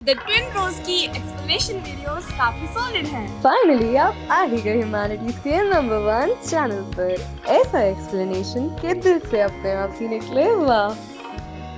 The twin रोज की explanation videos काफी solid हैं। फाइनली आप आ ही गए ह्यूमैनिटीज के नंबर 1 चैनल पर। ऐसा एक्सप्लेनेशन के दिल से अपने आप ही निकले, वाह।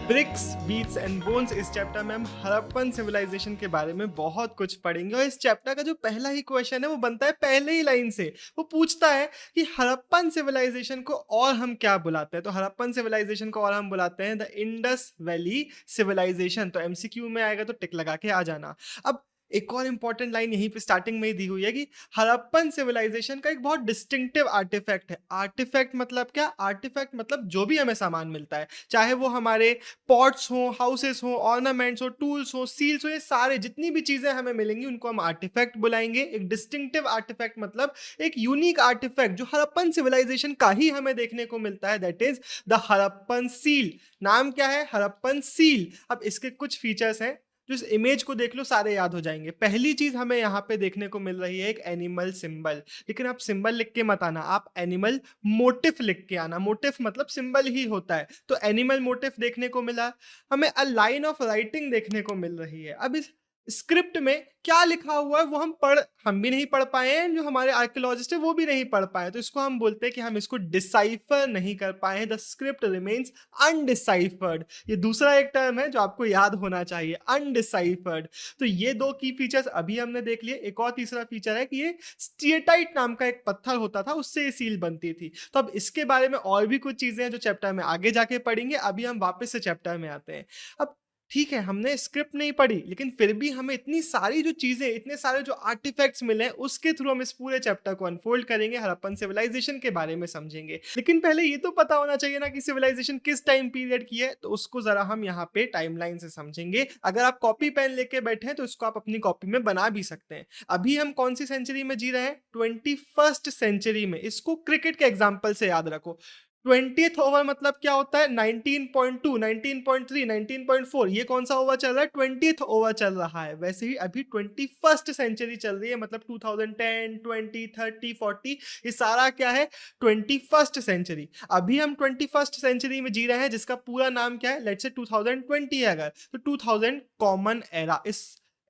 ब्रिक्स बीट्स एंड बोन्स इस चैप्टर में हम हड़प्पन सिविलाइजेशन के बारे में बहुत कुछ पढ़ेंगे और इस चैप्टर का जो पहला ही क्वेश्चन है वो बनता है पहले ही लाइन से। वो पूछता है कि हड़प्पन सिविलाइजेशन को और हम क्या बुलाते हैं। तो हड़प्पन सिविलाइजेशन को और हम बुलाते हैं द इंडस वैली सिविलाइजेशन। तो एमसीक्यू में आएगा तो टिक लगा के आ जाना। अब एक और इंपॉर्टेंट लाइन यहीं पे स्टार्टिंग में ही दी हुई है कि हड़प्पन सिविलाइजेशन का एक बहुत डिस्टिंक्टिव आर्टिफैक्ट है। आर्टिफैक्ट मतलब क्या? आर्टिफैक्ट मतलब जो भी हमें सामान मिलता है, चाहे वो हमारे पॉट्स हो, हाउसेस हो, ऑर्नामेंट्स हो, टूल्स हो, सील्स हो, ये सारे जितनी भी चीजें हमें मिलेंगी उनको हम आर्टिफैक्ट बुलाएंगे। एक डिस्टिंक्टिव आर्टिफैक्ट मतलब एक यूनिक आर्टिफैक्ट जो हड़प्पन सिविलाइजेशन का ही हमें देखने को मिलता है, that is the Harappan seal. नाम क्या है? हड़प्पन सील। अब इसके कुछ फीचर्स हैं जो इस इमेज को देख लो सारे याद हो जाएंगे। पहली चीज हमें यहाँ पे देखने को मिल रही है एक एनिमल सिंबल। लेकिन आप सिंबल लिख के मत आना, आप एनिमल मोटिफ लिख के आना। मोटिफ मतलब सिंबल ही होता है। तो एनिमल मोटिफ देखने को मिला। हमें अ लाइन ऑफ राइटिंग देखने को मिल रही है। अब इस स्क्रिप्ट में क्या लिखा हुआ है वो हम भी नहीं पढ़ पाए हैं, जो हमारे आर्कियोलॉजिस्ट है वो भी नहीं पढ़ पाए। तो इसको हम बोलते हैं कि हम इसको डिसाइफर नहीं कर पाए हैं। The script remains undeciphered. ये दूसरा एक टर्म है जो आपको याद होना चाहिए, अनडिसाइफर्ड। तो ये दो की फीचर्स अभी हमने देख लिए। एक और तीसरा फीचर है कि ये स्टीएटाइट नाम का एक पत्थर होता था, उससे ये सील बनती थी। तो अब इसके बारे में और भी कुछ चीजें हैं जो चैप्टर में आगे जाके पढ़ेंगे। अभी हम वापस से चैप्टर में आते हैं। अब ठीक है, हमने स्क्रिप्ट नहीं पढ़ी, लेकिन फिर भी हमें इतनी सारी जो चीजें, इतने सारे जो आर्टिफैक्ट्स मिले हैं, उसके थ्रू हम इस पूरे चैप्टर को अनफोल्ड करेंगे, हड़प्पन सिविलाइजेशन के बारे में समझेंगे। लेकिन पहले ये तो पता होना चाहिए ना कि सिविलाइजेशन किस टाइम पीरियड की है। तो उसको जरा हम यहाँ पे टाइमलाइन से समझेंगे। अगर आप कॉपी पेन लेके बैठे हैं तो इसको आप अपनी कॉपी में बना भी सकते हैं। अभी हम कौन सी सेंचुरी में जी रहे हैं? 21st सेंचुरी में। इसको क्रिकेट के एग्जाम्पल से याद रखो। 20th ओवर मतलब क्या होता है? 19.2, 19.3, 19.4। ये कौन सा ओवर चल रहा है? 20th ओवर चल रहा है। वैसे ही अभी 21st सेंचुरी चल रही है, मतलब 2010, 20, 30, 40, ये सारा क्या है? 21st century. अभी हम 21st सेंचुरी में जी रहे हैं, जिसका पूरा नाम क्या है? लेट्स से 2020 है अगर, तो 2000 कॉमन एरा। इस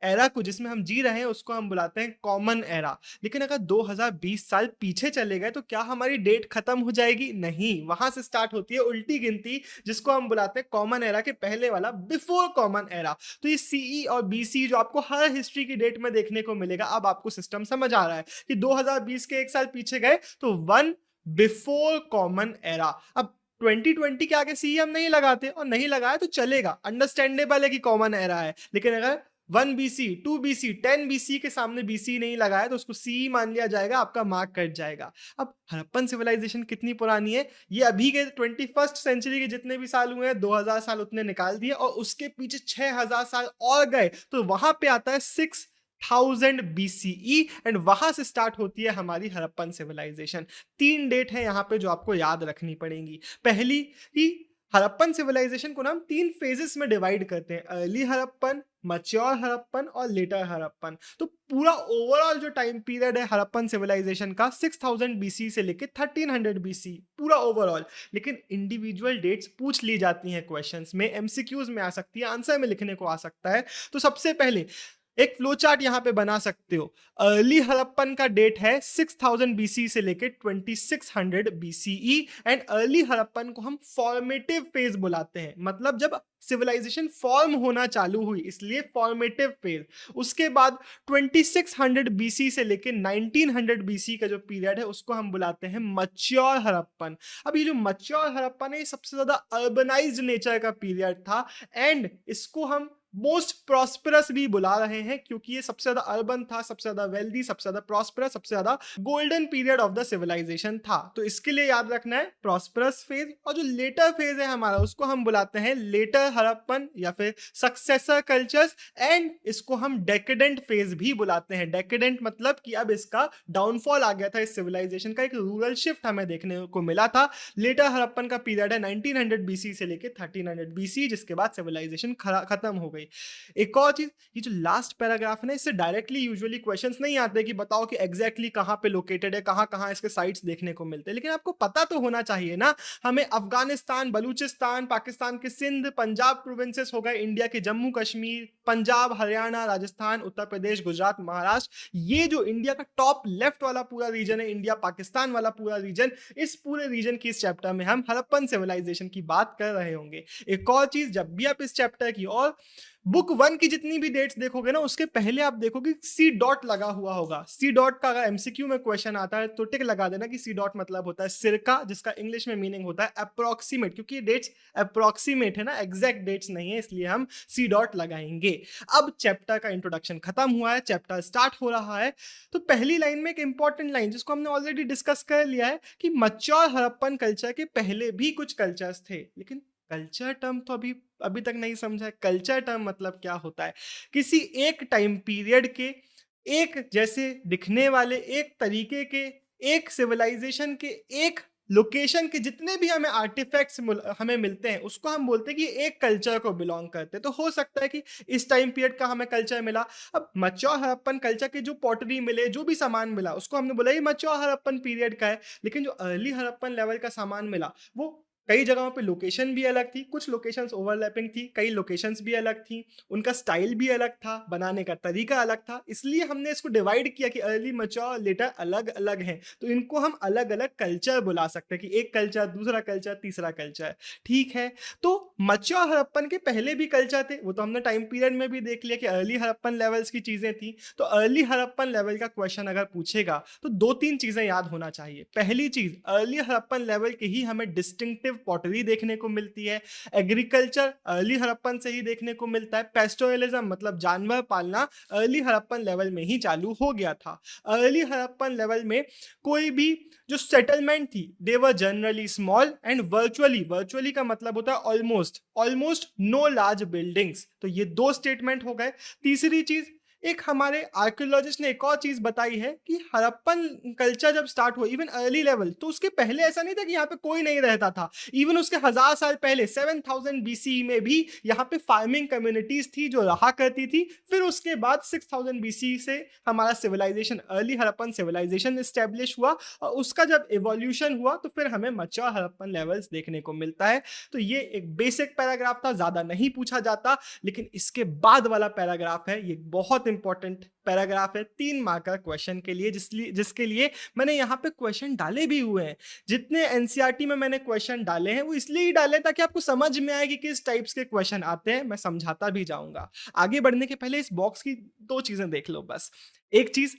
एरा को जिसमें हम जी रहे हैं उसको हम बुलाते हैं कॉमन एरा। लेकिन अगर 2020 साल पीछे चले गए तो क्या हमारी डेट खत्म हो जाएगी? नहीं, वहां से स्टार्ट होती है उल्टी गिनती, जिसको हम बुलाते हैं कॉमन एरा के पहले वाला, बिफोर कॉमन एरा। तो ये सीई और बीसी जो आपको हर हिस्ट्री की डेट में देखने को मिलेगा। अब आपको सिस्टम समझ आ रहा है कि 2020 के एक साल पीछे गए तो वन बिफोर कॉमन एरा। अब 2020 के आगे सी हम नहीं लगाते, और नहीं लगाए तो चलेगा, अंडरस्टैंडेबल है कि कॉमन एरा है। लेकिन अगर 1 BC, 2 BC, 10 BC के सामने BC नहीं लगाया तो उसको सी मान लिया जाएगा, आपका मार्क कट जाएगा। अब हड़प्पन सिविलाइजेशन कितनी पुरानी है? ये अभी के 21st सेंचुरी के जितने भी साल हुए हैं, 2000 साल उतने निकाल दिए और उसके पीछे 6000 साल और गए तो वहां पे आता है 6000 BCE एंड वहां से स्टार्ट होती है हमारी हड़प्पन सिविलाइजेशन। 3 डेट है यहाँ पे जो आपको याद रखनी पड़ेंगी। पहली ही, हड़प्पन सिविलाइजेशन को ना हम 3 फेजेस में डिवाइड करते हैं, अर्ली हड़प्पन, मैच्योर हड़प्पन और लेटर हड़प्पन। तो पूरा ओवरऑल जो टाइम पीरियड है हड़प्पन सिविलाइजेशन का 6000 BC से लेके 1300 BC, पूरा ओवरऑल। लेकिन इंडिविजुअल डेट्स पूछ ली जाती हैं क्वेश्चंस में, एमसीक्यूज में आ सकती है, आंसर में लिखने को आ सकता है। तो सबसे पहले एक फ्लो चार्ट यहां पे बना सकते हो। अर्ली हड़प्पन का डेट है 6000 BC से लेके 2600 BCE एंड अर्ली हड़प्पन को हम फॉर्मेटिव फेज बुलाते हैं, मतलब जब सिविलाइजेशन फॉर्म होना चालू हुई, इसलिए फॉर्मेटिव फेज। उसके बाद 2600 BC से लेके 1900 BC का जो पीरियड है उसको हम बुलाते हैं मैच्योर हड़प्पन। अब ये जो मैच्योर हड़प्पन है ये सबसे ज्यादा अर्बनाइज्ड नेचर का पीरियड था एंड इसको हम मोस्ट प्रॉस्परस भी बुला रहे हैं क्योंकि ये सबसे ज्यादा अर्बन था, सबसे ज्यादा वेल्दी, सबसे ज्यादा प्रॉस्परस, सबसे ज्यादा golden period of the civilisation था। तो इसके लिए याद रखना है प्रॉस्परस फेज। और जो लेटर फेज है हमारा उसको हम बुलाते हैं लेटर हड़प्पन या फिर सक्सेसर कल्चर्स एंड इसको हम डेकेडेंट फेज भी बुलाते हैं। डेकेडेंट मतलब कि अब इसका डाउनफॉल आ गया था, इस सिविलाइजेशन का एक रूरल शिफ्ट हमें देखने को मिला था। लेटर हड़प्पन का पीरियड है 1900 BC से लेकर 1300 BC, जिसके बाद सिविलाइजेशन खत्म हो गई। गई। एक और चीज, ये जो लास्ट पैराग्राफ है ना, इससे डायरेक्टली यूजुअली क्वेश्चंस नहीं आते कि बताओ कि एग्जैक्टली कहाँ पे लोकेटेड है, कहाँ कहाँ इसके साइट्स देखने को मिलते हैं, लेकिन आपको पता तो होना चाहिए ना। हमें अफगानिस्तान, बलूचिस्तान, पाकिस्तान के सिंध, पंजाब प्रोविंसेस हो गए, इंडिया के जम्मू कश्मीर, पंजाब, हरियाणा, राजस्थान, उत्तर प्रदेश, गुजरात, महाराष्ट्र, ये जो इंडिया का टॉप लेफ्ट वाला पूरा रीजन है, इंडिया पाकिस्तान वाला पूरा रीजन, इस पूरे रीजन की इस चैप्टर में हम हड़प्पन सिविलाइजेशन की बात कर रहे होंगे। एक और चीज, जब भी आप इस चैप्टर की और बुक 1 की जितनी भी डेट्स देखोगे ना, उसके पहले आप देखोगे सी डॉट लगा हुआ होगा। सी डॉट का अगर एमसीक्यू में क्वेश्चन आता है तो टिक लगा देना कि सी डॉट मतलब होता है सिरका, जिसका इंग्लिश में मीनिंग होता है अप्रोक्सीमेट, क्योंकि ये डेट्स अप्रोक्सीमेट है ना, एग्जैक्ट डेट्स नहीं है, इसलिए हम सी डॉट लगाएंगे। अब चैप्टर का इंट्रोडक्शन खत्म हुआ है, चैप्टर स्टार्ट हो रहा है। तो पहली लाइन में एक इंपॉर्टेंट लाइन जिसको हमने ऑलरेडी डिस्कस कर लिया है कि मच्योर हड़प्पन कल्चर के पहले भी कुछ कल्चर्स थे, लेकिन कल्चर टर्म तो अभी तक नहीं समझा है। कल्चर टर्म मतलब क्या होता है? किसी एक टाइम पीरियड के, एक जैसे दिखने वाले, एक तरीके के, एक सिविलाइजेशन के, एक लोकेशन के जितने भी हमें आर्टिफैक्ट्स हमें मिलते हैं, उसको हम बोलते हैं कि एक कल्चर को बिलोंग करते हैं। तो हो सकता है कि इस टाइम पीरियड का हमें कल्चर मिला। अब मच्योर हड़प्पन कल्चर के जो पॉटरी मिले, जो भी सामान मिला, उसको हमने बोला ये मच्योर हड़प्पन पीरियड का है। लेकिन जो अर्ली हड़प्पन लेवल का सामान मिला, वो कई जगहों पे लोकेशन भी अलग थी, कुछ लोकेशंस ओवरलैपिंग थी, कई लोकेशंस भी अलग थी, उनका स्टाइल भी अलग था, बनाने का तरीका अलग था। इसलिए हमने इसको डिवाइड किया कि अर्ली, मच्योर, लेटर अलग अलग हैं। तो इनको हम अलग अलग कल्चर बुला सकते हैं कि एक कल्चर, दूसरा कल्चर, तीसरा कल्चर। ठीक है, तो मच्योर हड़प्पन के पहले भी कल्चर थे, वो तो हमने टाइम पीरियड में भी देख लिया कि अर्ली हड़प्पन लेवल्स की चीजें थी। तो अर्ली हड़प्पन लेवल का क्वेश्चन अगर पूछेगा तो 2-3 चीजें याद होना चाहिए। पहली चीज, अर्ली हड़प्पन लेवल के ही हमें डिस्टिंक्टिव पॉटरी देखने को मिलती है। एग्रीकल्चर अर्ली हड़प्पन से ही देखने को मिलता है। पेस्टोरलिज्म मतलब जानवर पालना अर्ली हड़प्पन लेवल में ही चालू हो गया था। अर्ली हड़प्पन लेवल में कोई भी जो सेटलमेंट थी, they were generally small and virtually का मतलब होता है ऑलमोस्ट नो लार्ज बिल्डिंग्स। तो ये 2 स्टेटमेंट हो गए। तीसरी चीज, एक हमारे आर्कियोलॉजिस्ट ने एक और चीज बताई है कि हड़प्पन कल्चर जब स्टार्ट हुआ, इवन अर्ली लेवल, तो उसके पहले ऐसा नहीं था कि यहाँ पे कोई नहीं रहता था। इवन उसके 1000 साल पहले 7000 BCE में भी यहाँ पे फार्मिंग कम्युनिटीज थी जो रहा करती थी। फिर उसके बाद 6000 BCE से हमारा civilisation, early Harappan civilisation establish हुआ, और उसका जब इवोल्यूशन हुआ तो फिर हमें मच्योर हड़प्पन लेवल्स देखने को मिलता है। तो ये एक बेसिक पैराग्राफ था, ज्यादा नहीं पूछा जाता। लेकिन इसके बाद वाला पैराग्राफ है, ये बहुत इंपॉर्टेंट पैराग्राफ है 3 मार्कर क्वेश्चन के लिए, जिसके लिए मैंने यहाँ पे क्वेश्चन डाले भी हुए हैं। जितने एनसीईआरटी में मैंने क्वेश्चन डाले हैं वो इसलिए ही डाले ताकि आपको समझ में आए कि किस टाइप्स के क्वेश्चन आते हैं। मैं समझाता भी जाऊंगा। आगे बढ़ने के पहले इस बॉक्स की 2 चीजें देख लो बस। एक चीज,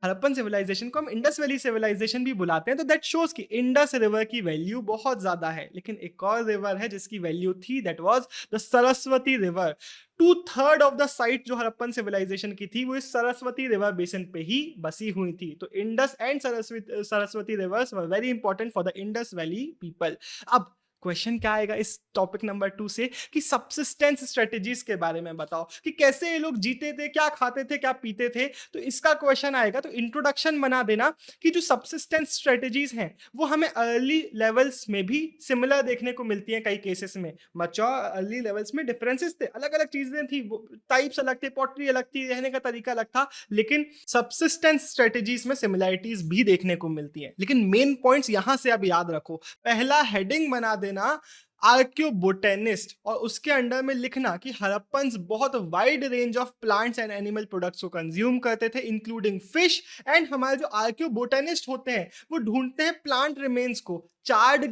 हड़प्पन सिविलाइजेशन को हम इंडस वैली सिविलाइजेशन भी बुलाते हैं, तो दैट शोज कि इंडस रिवर की वैल्यू बहुत ज्यादा है। लेकिन एक और रिवर है जिसकी वैल्यू थी, that was the Saraswati river. 2/3 of the site जो हड़प्पन सिविलाइजेशन की थी वो इस सरस्वती रिवर बेसिन पे ही बसी हुई थी। तो Indus and Saraswati reverse were very important for the Indus valley people. अब क्वेश्चन क्या आएगा इस टॉपिक नंबर 2 से कि सबसिस्टेंस स्ट्रेटेजीज के बारे में बताओ कि कैसे ये लोग जीते थे, क्या खाते थे, क्या पीते थे। तो इसका क्वेश्चन आएगा। तो इंट्रोडक्शन बना देना कि जो सबसिस्टेंस स्ट्रेटेजीज हैं वो हमें अर्ली लेवल्स में भी सिमिलर देखने को मिलती हैं कई केसेस में। मच्योर अर्ली लेवल्स में डिफरेंसेस थे, अलग अलग चीजें थी, टाइप्स अलग थे, पॉटरी अलग थी, रहने का तरीका अलग था, लेकिन सबसिस्टेंस स्ट्रेटेजीज में सिमिलैरिटीज भी देखने को मिलती हैं। लेकिन मेन पॉइंट्स यहां से अब याद रखो। पहला हेडिंग बना देना आर्कियोबोटेनिस्ट, और उसके अंडर में लिखना कि हड़प्पन्स बहुत wide range of plants and animal products को कंज्यूम करते थे, इंक्लूडिंग फिश। एंड हमारे जो आर्कियोबोटेनिस्ट होते हैं वो ढूंढते हैं प्लांट रिमेन्स को, चार्ड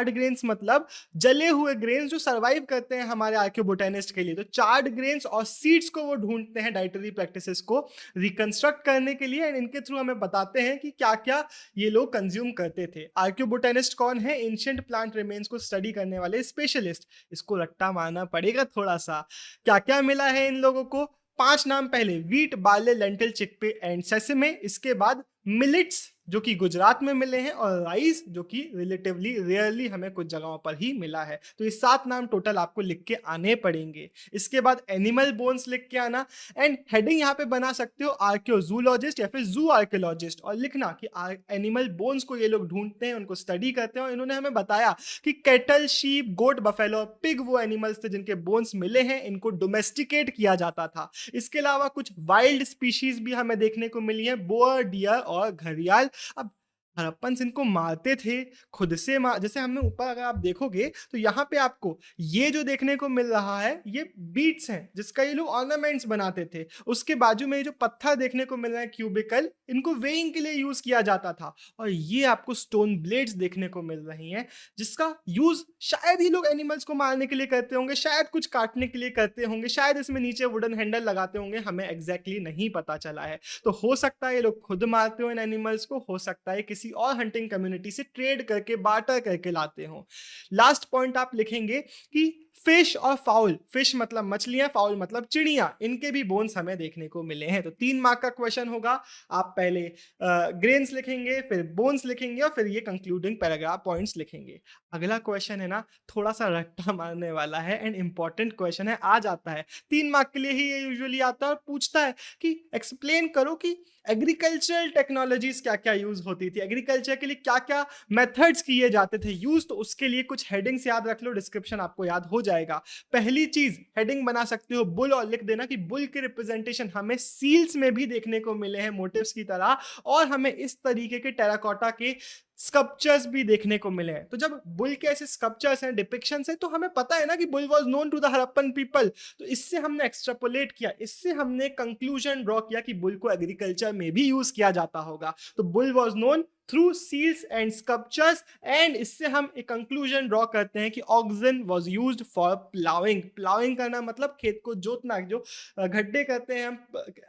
ग्रेन्स मतलब जले हुए ग्रेन्स जो सर्वाइव करते हैं हमारे आर्कियोबोटेनिस्ट के लिए। तो चार्ड ग्रेन्स और सीड्स को वो ढूंढते हैं डाइटरी प्रैक्टिसेस को रिकंस्ट्रक्ट करने के लिए, एंड इनके थ्रू हमें बताते हैं कि क्या क्या ये लोग कंज्यूम करते थे। आर्कियोबोटेनिस्ट कौन है? एंशिएंट प्लांट रिमेन्स को स्टडी करने वाले स्पेशलिस्ट। इसको रट्टा मारना पड़ेगा थोड़ा सा। क्या क्या मिला है इन लोगों को? 5 नाम पहले, wheat, barley, lentil, chickpea and sesame. इसके बाद मिलेट्स, जो कि गुजरात में मिले हैं, और राइस जो कि रिलेटिवली रेयरली हमें कुछ जगहों पर ही मिला है। तो ये 7 नाम टोटल आपको लिख के आने पड़ेंगे। इसके बाद एनिमल बोन्स लिख के आना, एंड हेडिंग यहाँ पे बना सकते हो आर्कियोजूलॉजिस्ट या फिर जू आर्कियोलॉजिस्ट, और लिखना कि एनिमल बोन्स को ये लोग ढूंढते हैं, उनको स्टडी करते हैं, और इन्होंने हमें बताया कि कैटल, शीप, गोट, बफेलो, पिग वो एनिमल्स थे जिनके बोन्स मिले हैं, इनको डोमेस्टिकेट किया जाता था। इसके अलावा कुछ वाइल्ड स्पीशीज भी हमें देखने को मिली है, बोअर, डियर और घड़ियाल। अब हड़प्पन इनको मारते थे, खुद से जैसे हमने ऊपर अगर आप देखोगे तो यहाँ पे आपको ये जो देखने को मिल रहा है ये बीट्स हैं जिसका ये लोग ऑर्नामेंट्स बनाते थे। उसके बाजू में ये जो पत्थर देखने को मिल रहा है क्यूबिकल, इनको वेइंग के लिए यूज किया जाता था। और ये आपको स्टोन ब्लेड्स देखने को मिल रही हैं जिसका यूज शायद ही लोग एनिमल्स को मारने के लिए करते होंगे, शायद कुछ काटने के लिए करते होंगे, शायद इसमें नीचे वुडन हैंडल लगाते होंगे, हमें एग्जैक्टली नहीं पता चला है। तो हो सकता है ये लोग खुद मारते हो इन एनिमल्स को, हो सकता है किसी और हंटिंग कम्युनिटी से ट्रेड करके बार्टर करके लाते हो। लास्ट पॉइंट आप लिखेंगे कि फिश और फाउल, फिश मतलब मछलियां, फाउल मतलब चिड़ियां, इनके भी बोन्स हमें देखने को मिले हैं। तो 3 मार्क का क्वेश्चन होगा। आप पहले ग्रेन्स लिखेंगे, फिर बोन्स लिखेंगे, और फिर ये कंक्लूडिंग पैराग्राफ पॉइंट्स लिखेंगे। अगला क्वेश्चन है ना, थोड़ा सा रट्टा मारने वाला है एंड इंपॉर्टेंट क्वेश्चन है, आ जाता है 3 मार्क के लिए ही ये यूजुअली आता है, और पूछता है कि एक्सप्लेन करो कि एग्रीकल्चरल टेक्नोलॉजीज क्या क्या यूज होती थी, एग्रीकल्चर के लिए क्या क्या मेथड्स किए जाते थे यूज। तो उसके लिए कुछ हेडिंग्स याद रख लो, डिस्क्रिप्शन आपको याद हो जाएगा। पहली चीज हेडिंग बना सकते हो बुल, और लिख देना कि बुल के रिप्रेजेंटेशन हमें सील्स में भी देखने को मिले हैं मोटिव्स की तरह, और हमें इस तरीके के टेराकोटा के स्कल्पचर्स भी देखने को मिले हैं। तो जब बुल के ऐसे स्कल्पचर्स हैं, डिपिक्शंस हैं, तो हमें पता है ना कि bull was known to the Harappan people. तो इससे हमने एक्सट्रापोलेट किया, इससे हमने कंक्लूजन ड्रॉ किया कि बुल को एग्रीकल्चर में भी यूज किया जाता होगा। तो bull was known through seals and sculptures, and इससे हम एक कंक्लूजन ड्रॉ करते हैं कि oxen was used for ploughing. Ploughing करना मतलब खेत को जोतना, जो गड्ढे करते हैं हम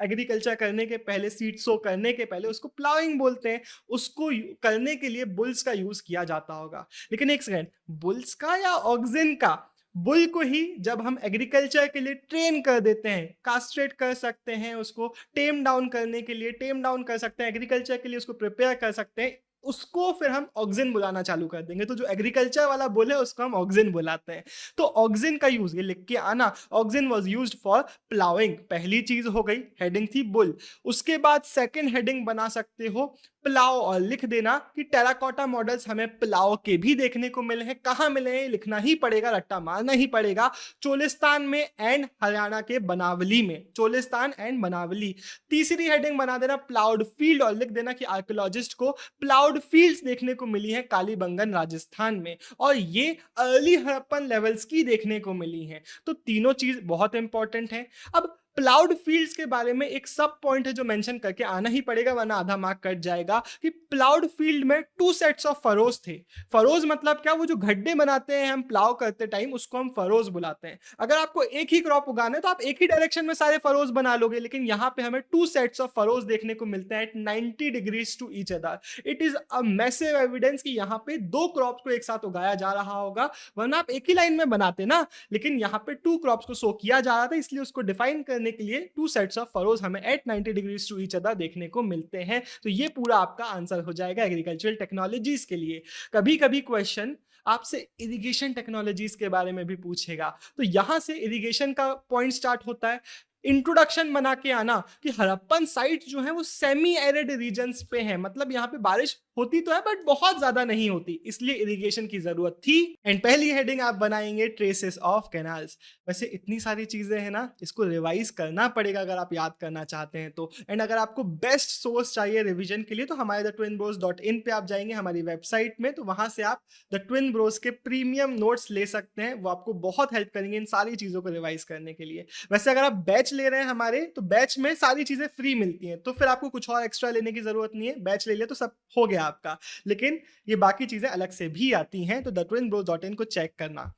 एग्रीकल्चर करने के पहले, सीड सो करने के पहले, उसको प्लाउइंग बोलते हैं। उसको करने के लिए बुल्स का यूज किया जाता होगा। लेकिन एक सेकेंड, बुल्स का या ऑक्सन का? बुल को ही जब हम एग्रीकल्चर के लिए ट्रेन कर देते हैं, कास्ट्रेट कर सकते हैं, उसको टेम डाउन करने के लिए टेम डाउन कर सकते हैं, एग्रीकल्चर के लिए उसको प्रिपेयर कर सकते हैं, उसको फिर हम ऑक्सन बुलाना चालू कर देंगे। तो जो एग्रीकल्चर वाला बुल है उसको हम ऑक्सन बुलाते हैं। तो ऑक्सन का यूज ये लिख के आना, oxen was used for ploughing. पहली चीज हो गई, हेडिंग थी बुल। उसके बाद सेकंड हेडिंग बना सकते हो प्लाव, और लिख देना कि टेराकोटा मॉडल्स हमें प्लाव के भी देखने को मिले हैं। कहां मिले हैं लिखना ही पड़ेगा, रट्टा मारना ही पड़ेगा। चोलिस्तान में एंड हरियाणा के बनावली में, चोलिस्तान एंड बनावली। तीसरी हेडिंग बना देना प्लाउड फील्ड, और लिख देना कि आर्कियोलॉजिस्ट को प्लाउड फील्ड्स देखने को मिली है कालीबंगन राजस्थान में, और ये अर्ली हड़प्पन लेवल्स की देखने को मिली हैं। तो तीनों चीज बहुत इंपॉर्टेंट है। अब प्लाउड फील्ड्स के बारे में एक सब पॉइंट है जो मेंशन करके आना ही पड़ेगा, वरना आधा मार्क कट जाएगा, कि प्लाउड फील्ड में 2 सेट्स ऑफ फरोज थे। फरोज मतलब क्या? वो जो गड्ढे बनाते हैं हम प्लाव करते टाइम, उसको हम फरोज बुलाते हैं। अगर आपको एक ही क्रॉप उगाना है तो आप एक ही डायरेक्शन में सारे फरोज बना लोगे, लेकिन यहाँ पे हमें 2 सेट्स ऑफ फरोज देखने को मिलते हैं at 90 degrees to each other. It is a massive evidence कि यहाँ पे 2 क्रॉप्स को एक साथ उगाया जा रहा होगा, वरना आप एक ही लाइन में बनाते ना, लेकिन यहाँ पे 2 क्रॉप्स को सो किया जा रहा था, इसलिए उसको डिफाइन करने के लिए 2 सेट्स ऑफ फरोज हमें at 90 degrees to each other देखने को मिलते हैं। तो ये पूरा आपका आंसर हो जाएगा एग्रीकल्चरल टेक्नोलॉजीज के लिए। कभी कभी क्वेश्चन आपसे इरिगेशन टेक्नोलॉजीज के बारे में भी पूछेगा, तो यहां से इरिगेशन का पॉइंट स्टार्ट होता है। इंट्रोडक्शन बना के आना कि हड़प्पन साइट जो है वो सेमी एरिड रीजन्स पे है, मतलब यहाँ पे बारिश होती तो है बट बहुत ज्यादा नहीं होती, इसलिए इरिगेशन की जरूरत थी। एंड पहली हेडिंग आप बनाएंगे ट्रेसेस ऑफ कैनाल्स। वैसे इतनी सारी चीजें हैं ना, इसको रिवाइज करना पड़ेगा अगर आप याद करना चाहते हैं तो। एंड अगर आपको बेस्ट सोर्स चाहिए रिवीजन के लिए तो हमारे thetwinbros.in पे आप जाएंगे, हमारी वेबसाइट में, तो वहां से आप द ट्विन ब्रोस के प्रीमियम नोट्स ले सकते हैं। वो आपको बहुत हेल्प करेंगे इन सारी चीजों को रिवाइज करने के लिए। वैसे अगर आप बैच ले रहे हैं हमारे, तो बैच में सारी चीजें फ्री मिलती हैं, तो फिर आपको कुछ और एक्स्ट्रा लेने की जरूरत नहीं है। बैच ले लिया तो सब हो गया आपका, लेकिन ये बाकी चीजें अलग से भी आती हैं, तो thetwinbros.in को चेक करना।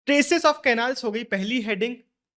ट्रेसेस ऑफ कैनाल्स हो गई पहली हेडिंग,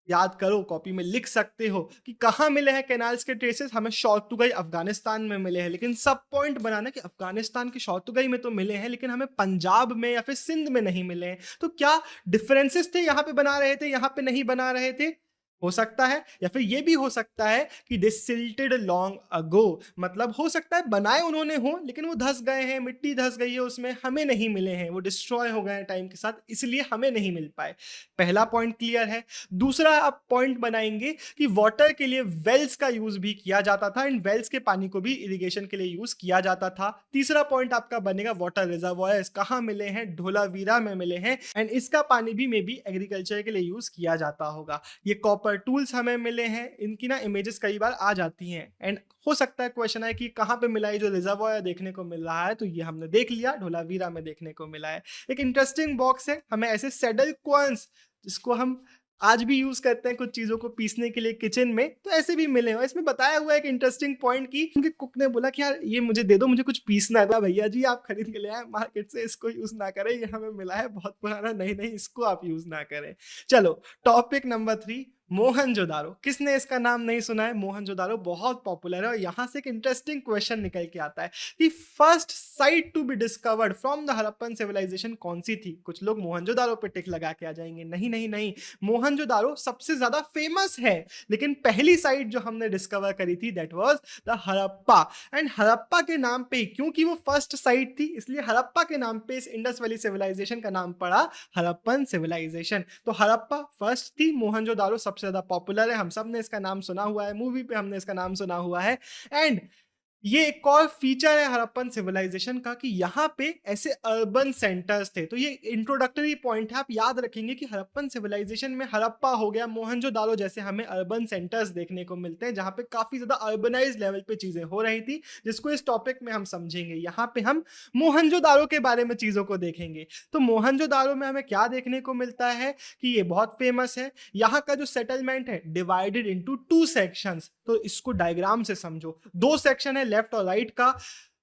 याद करो, कॉपी में लिख सकते हो कि कहां मिले हैं कैनाल्स के ट्रेसेस। हमें शौतुगई अफगानिस्तान में मिले हैं, लेकिन सब पॉइंट बनाना कि अफगानिस्तान के शौतुगई में तो मिले हैं, लेकिन हमें पंजाब में या फिर सिंध में नहीं मिले हैं। तो क्या डिफरेंसेस थे, यहां पे बना रहे थे, यहां पे नहीं बना रहे थे? हो सकता है, या फिर ये भी हो सकता है कि दे सिल्टेड लॉन्ग अगो, मतलब हो सकता है बनाए उन्होंने हो लेकिन वो धंस गए हैं, मिट्टी धंस गई है उसमें, हमें नहीं मिले हैं, वो डिस्ट्रॉय हो गए हैं टाइम के साथ, इसलिए हमें नहीं मिल पाए। पहला पॉइंट क्लियर है। दूसरा आप पॉइंट बनाएंगे कि वाटर के लिए वेल्स का यूज भी किया जाता था, एंड वेल्स के पानी को भी इरिगेशन के लिए यूज किया जाता था। तीसरा पॉइंट आपका बनेगा वाटर रिजर्वॉयर्स कहाँ मिले हैं, धोलावीरा में मिले हैं, एंड इसका पानी भी मे बी एग्रीकल्चर के लिए यूज किया जाता होगा। ये कॉपर टूल्स हमें मिले हैं, इनकी ना इमेजेस कई बार आ जाती हैं, एंड हो सकता है क्वेश्चन है कि कहाँ पे मिला है, जो रिजर्वॉयर देखने को मिल रहा है, तो ये हमने देख लिया, धोलावीरा में देखने को मिला है। एक इंटरेस्टिंग बॉक्स है, हमें ऐसे सैडल कॉइंस जिसको हम आज भी यूज करते हैं कुछ चीजों को पीसने के लिए किचन में, तो ऐसे भी मिले हैं। इसमें बताया हुआ है एक इंटरेस्टिंग पॉइंट की उनके कुक ने बोला कि यार ये मुझे दे दो, मुझे कुछ पीसना है। भैया जी आप खरीद के ले आए मार्केट से, इसको यूज ना करें, ये हमें मिला है बहुत पुराना, नहीं नहीं इसको आप यूज ना करें। चलो टॉपिक नंबर 3, मोहनजोदारो। किसने इसका नाम नहीं सुना है? मोहनजोदारो बहुत पॉपुलर है, और यहां से एक इंटरेस्टिंग क्वेश्चन निकल के आता है कि first site to be discovered from the Harappan civilization कौन सी थी? कुछ लोग मोहनजोदारो पे टिक लगा के आ जाएंगे, नहीं नहीं नहीं, मोहनजोदारो सबसे ज्यादा फेमस है, लेकिन पहली साइट जो हमने डिस्कवर करी थी that was the Harappa. And Harappa के नाम पे, क्योंकि वो फर्स्ट साइट थी, इसलिए हड़प्पा के नाम पे इस इंडस वैली सिविलाइजेशन का नाम पड़ा हड़प्पन सिविलाइजेशन। तो हड़प्पा फर्स्ट थी, मोहनजोदारो सबसे ज्यादा पॉपुलर है, हम सब ने इसका नाम सुना हुआ है, मूवी पे हमने इसका नाम सुना हुआ है। एंड ये एक और फीचर है हड़प्पन सिविलाइजेशन का कि यहाँ पे ऐसे अर्बन सेंटर्स थे। तो ये इंट्रोडक्टरी पॉइंट है, आप याद रखेंगे कि हड़प्पन सिविलाइजेशन में हड़प्पा हो गया, मोहनजोदारो जैसे हमें अर्बन सेंटर्स देखने को मिलते हैं, जहाँ पे काफी ज्यादा अर्बनाइज लेवल पे चीजें हो रही थी, जिसको इस टॉपिक में हम समझेंगे। यहाँ पे हम मोहनजोदारो के बारे में चीजों को देखेंगे। तो मोहनजोदारो में हमें क्या देखने को मिलता है कि ये बहुत फेमस है। यहाँ का जो सेटलमेंट है डिवाइडेड इनटू 2 सेक्शंस, तो इसको डायग्राम से समझो। 2 सेक्शन है लेफ्ट और राइट का।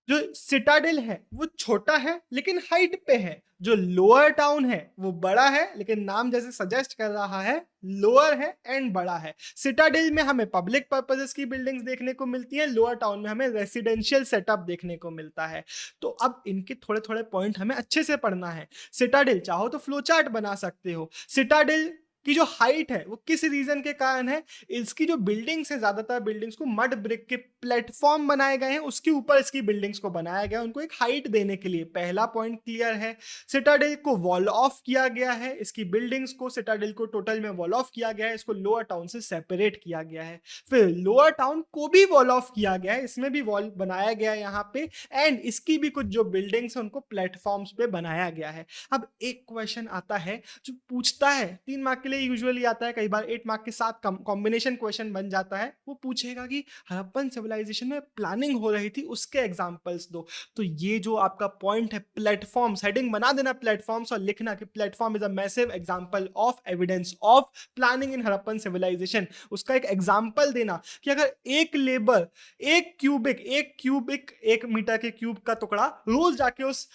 जो सिटाडेल है वो छोटा है लेकिन हाइट पे है, जो लोअर टाउन है वो बड़ा है, लेकिन नाम जैसे सजेस्ट कर रहा है लोअर है एंड बड़ा है। सिटाडेल में हमें पब्लिक पर्पसेस की बिल्डिंग्स देखने को मिलती हैं, लोअर टाउन में हमें रेसिडेंशियल सेटअप देखने को मिलता है। तो अब इनके थोड़े थोड़े पॉइंट हमें अच्छे से पढ़ना है। सिटाडेल चाहो तो फ्लो चार्ट बना सकते हो। सिटाडेल की जो हाइट है वो किस रीजन के कारण है? इसकी जो बिल्डिंग्स है, ज्यादातर बिल्डिंग्स को मड ब्रिक के प्लेटफॉर्म बनाए गए हैं, उसके ऊपर इसकी बिल्डिंग्स को बनाया गया, उनको एक हाइट देने के लिए। पहला पॉइंट क्लियर है। सिटाडेल को वॉल ऑफ किया गया है, इसकी बिल्डिंग्स को, सिटाडेल को टोटल में वॉल ऑफ किया गया है, इसको लोअर टाउन से सेपरेट किया गया है। फिर लोअर टाउन को भी वॉल ऑफ किया गया है, इसमें भी वॉल बनाया गया है यहाँ पे, एंड इसकी भी कुछ जो बिल्डिंग्स है उनको प्लेटफॉर्म्स पे बनाया गया है। अब एक क्वेश्चन आता है जो पूछता है, 3 मार्क के लिए यूजुअली आता है, कई बार 8 मार्क के साथ कॉम्बिनेशन क्वेश्चन बन जाता है। वो पूछेगा कि हड़प्पन सिविलाइजेशन में प्लानिंग हो रही थी, उसके एग्जांपल्स दो। तो ये जो आपका पॉइंट है प्लेटफॉर्म्स, हेडिंग बना देना प्लेटफॉर्म्स और लिखना कि platform is a massive example of evidence of planning in Harappan civilization. उसका एक एग्जांपल देना कि अगर एक लेबर एक क्यूबिक 1 मीटर के क्यूब का टुकड़ा रोज जाके उस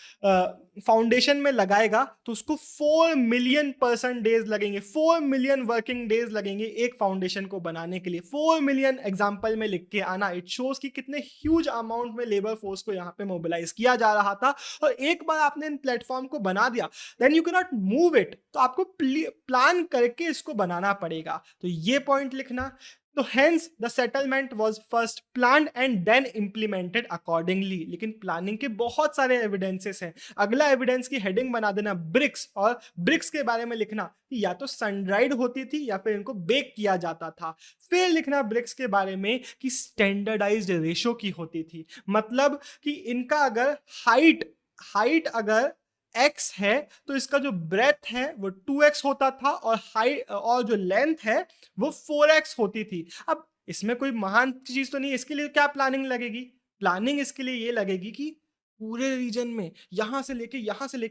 फाउंडेशन में लगाएगा तो उसको 4 मिलियन पर्सन डेज लगेंगे, 4 मिलियन वर्किंग डेज लगेंगे एक फाउंडेशन को बनाने के लिए। 4 मिलियन एग्जांपल में लिख के आना, इट शोज कि कितने ह्यूज अमाउंट में लेबर फोर्स को यहाँ पे मोबिलाइज किया जा रहा था। और एक बार आपने इन प्लेटफॉर्म को बना दिया, then you can not move it, तो आपको प्लान करके इसको बनाना पड़ेगा। तो ये पॉइंट लिखना। तो hence the settlement was first planned and then implemented accordingly। लेकिन प्लानिंग के बहुत सारे एविडेंसेस हैं। अगला एविडेंस की हेडिंग बना देना ब्रिक्स, और ब्रिक्स के बारे में लिखना कि या तो सन ड्राइड होती थी या फिर इनको बेक किया जाता था। फिर लिखना ब्रिक्स के बारे में कि स्टैंडर्डाइज्ड रेशो की होती थी, मतलब कि इनका अगर हाइट अगर x है तो इसका जो ब्रेथ है वो 2x होता था, और जो लेंथ है वो 4x होती थी। अब इसमें कोई महान चीज तो नहीं, इसके लिए क्या प्लानिंग लगेगी? प्लानिंग इसके लिए ये लगेगी कि पूरे रीजन में यहां से लेके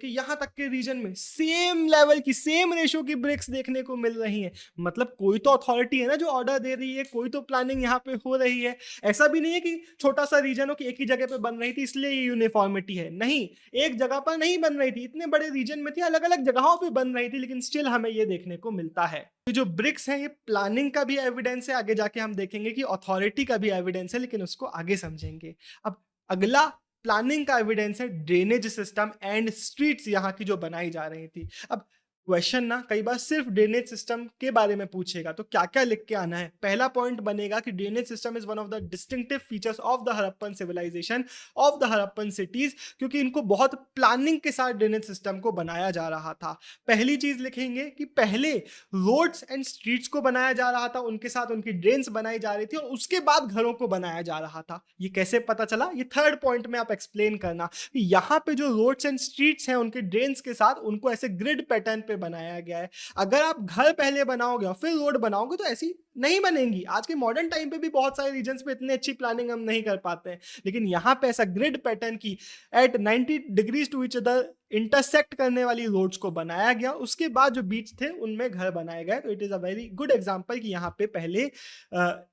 यहां तक के रीजन में सेम लेवल की, सेम रेशो की ब्रिक्स देखने को मिल रही हैं। मतलब कोई तो अथॉरिटी है ना जो ऑर्डर दे रही है, कोई तो प्लानिंग यहाँ पे हो रही है। ऐसा भी नहीं है कि छोटा सा रीजन हो कि एक ही जगह पे बन रही थी इसलिए ये यूनिफॉर्मिटी है, नहीं, एक जगह पर नहीं बन रही थी, इतने बड़े रीजन में थी, अलग अलग जगहों पे बन रही थी, लेकिन स्टिल हमें ये देखने को मिलता है। जो ब्रिक्स है ये प्लानिंग का भी एविडेंस है, आगे जाके हम देखेंगे कि अथॉरिटी का भी एविडेंस है, लेकिन उसको आगे समझेंगे। अब अगला प्लानिंग का एविडेंस है ड्रेनेज सिस्टम एंड स्ट्रीट्स यहाँ की जो बनाई जा रही थी। अब क्वेश्चन ना कई बार सिर्फ ड्रेनेज सिस्टम के बारे में पूछेगा, तो क्या क्या लिख के आना है। पहला पॉइंट बनेगा कि drainage system is one of the distinctive features of the Harappan civilization, of the Harappan cities, क्योंकि इनको बहुत प्लानिंग के साथ ड्रेनेज सिस्टम को बनाया जा रहा था। पहली चीज लिखेंगे कि पहले रोड्स एंड स्ट्रीट्स को बनाया जा रहा था, उनके साथ उनकी ड्रेन्स बनाई जा रही थी, और उसके बाद घरों को बनाया जा रहा था। ये कैसे पता चला, ये थर्ड पॉइंट में आप एक्सप्लेन करना कि यहाँ पे जो रोड्स एंड स्ट्रीट्स हैं उनके ड्रेन्स के साथ उनको ऐसे ग्रिड पैटर्न पे बनाया गया है। अगर आप घर पहले बनाओगे और फिर रोड बनाओगे तो ऐसी नहीं बनेंगी। आज के मॉडर्न टाइम पे भी बहुत सारे रीजन्स पे इतनी अच्छी प्लानिंग हम नहीं कर पाते हैं, लेकिन यहाँ पे ऐसा ग्रिड पैटर्न की at 90 degrees to each other intersect करने वाली रोड्स को बनाया गया। उसके बाद जो बीच थे उनमें घर बनाए गए। तो it is a very good example कि यहाँ पे पहले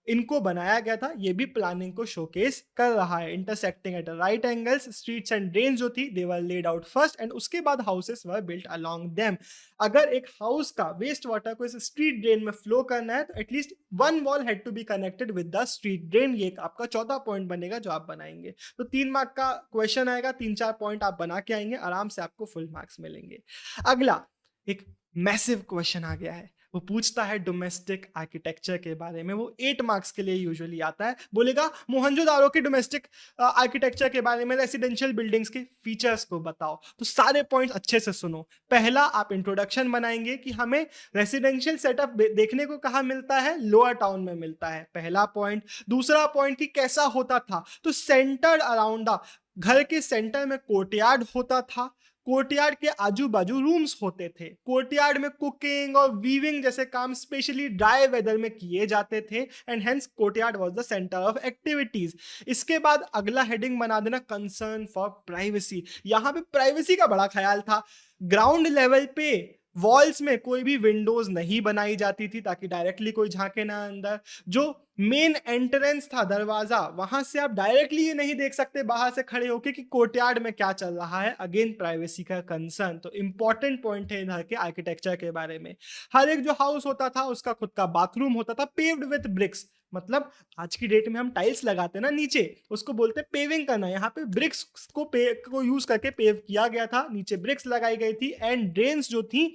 इनको बनाया गया था। ये भी प्लानिंग को शोकेस कर रहा है। Intersecting at right angles, streets and drains जो थी they were laid out first and उसके बाद houses were built along them. अगर एक हाउस का वेस्ट वाटर को इस स्ट्रीट ड्रेन में फ्लो करना है तो at least one wall had to be connected with the street drain. ये आपका चौथा पॉइंट बनेगा जो आप बनाएंगे। तो 3 मार्क का क्वेश्चन आएगा, 3-4 पॉइंट आप बना के आएंगे, आराम से आपको फुल मार्क्स मिलेंगे। अगला एक मैसिव क्वेश्चन आ गया है, वो पूछता है डोमेस्टिक आर्किटेक्चर के बारे में। वो 8 मार्क्स के लिए यूजुअली आता है। बोलेगा मोहनजोदारो के डोमेस्टिक आर्किटेक्चर के बारे में, रेसिडेंशियल बिल्डिंग्स के फीचर्स को बताओ। तो सारे पॉइंट्स अच्छे से सुनो। पहला आप इंट्रोडक्शन बनाएंगे कि हमें रेसिडेंशियल सेटअप देखने को कहाँ मिलता है, लोअर टाउन में मिलता है, पहला पॉइंट। दूसरा पॉइंट कि कैसा होता था, तो सेंटर्ड अराउंड द, घर के सेंटर में कोर्टयार्ड होता था, कोर्टयार्ड के आजू बाजू रूम्स होते थे, कोर्टयार्ड में कुकिंग और वीविंग जैसे काम स्पेशली ड्राई वेदर में किए जाते थे and hence courtyard was the centre of activities. इसके बाद अगला हेडिंग बना देना कंसर्न फॉर प्राइवेसी। यहाँ पे प्राइवेसी का बड़ा ख्याल था। ग्राउंड लेवल पे वॉल्स में कोई भी विंडोज नहीं बनाई जाती थी ताकि डायरेक्टली कोई झांके ना अंदर। जो मेन एंट्रेंस था, दरवाजा, वहां से आप डायरेक्टली ये नहीं देख सकते बाहर से खड़े होके कि कोर्टयार्ड में क्या चल रहा है। अगेन प्राइवेसी का कंसर्न। तो इंपॉर्टेंट पॉइंट है इधर के आर्किटेक्चर के बारे में। हर एक जो हाउस होता था उसका खुद का बाथरूम होता था, पेव्ड विथ ब्रिक्स। मतलब आज की डेट में हम टाइल्स लगाते हैं ना नीचे, उसको बोलते हैं पेविंग करना। यहाँ पे ब्रिक्स को यूज करके पेव किया गया था, नीचे ब्रिक्स लगाई गई थी एंड ड्रेन्स जो थी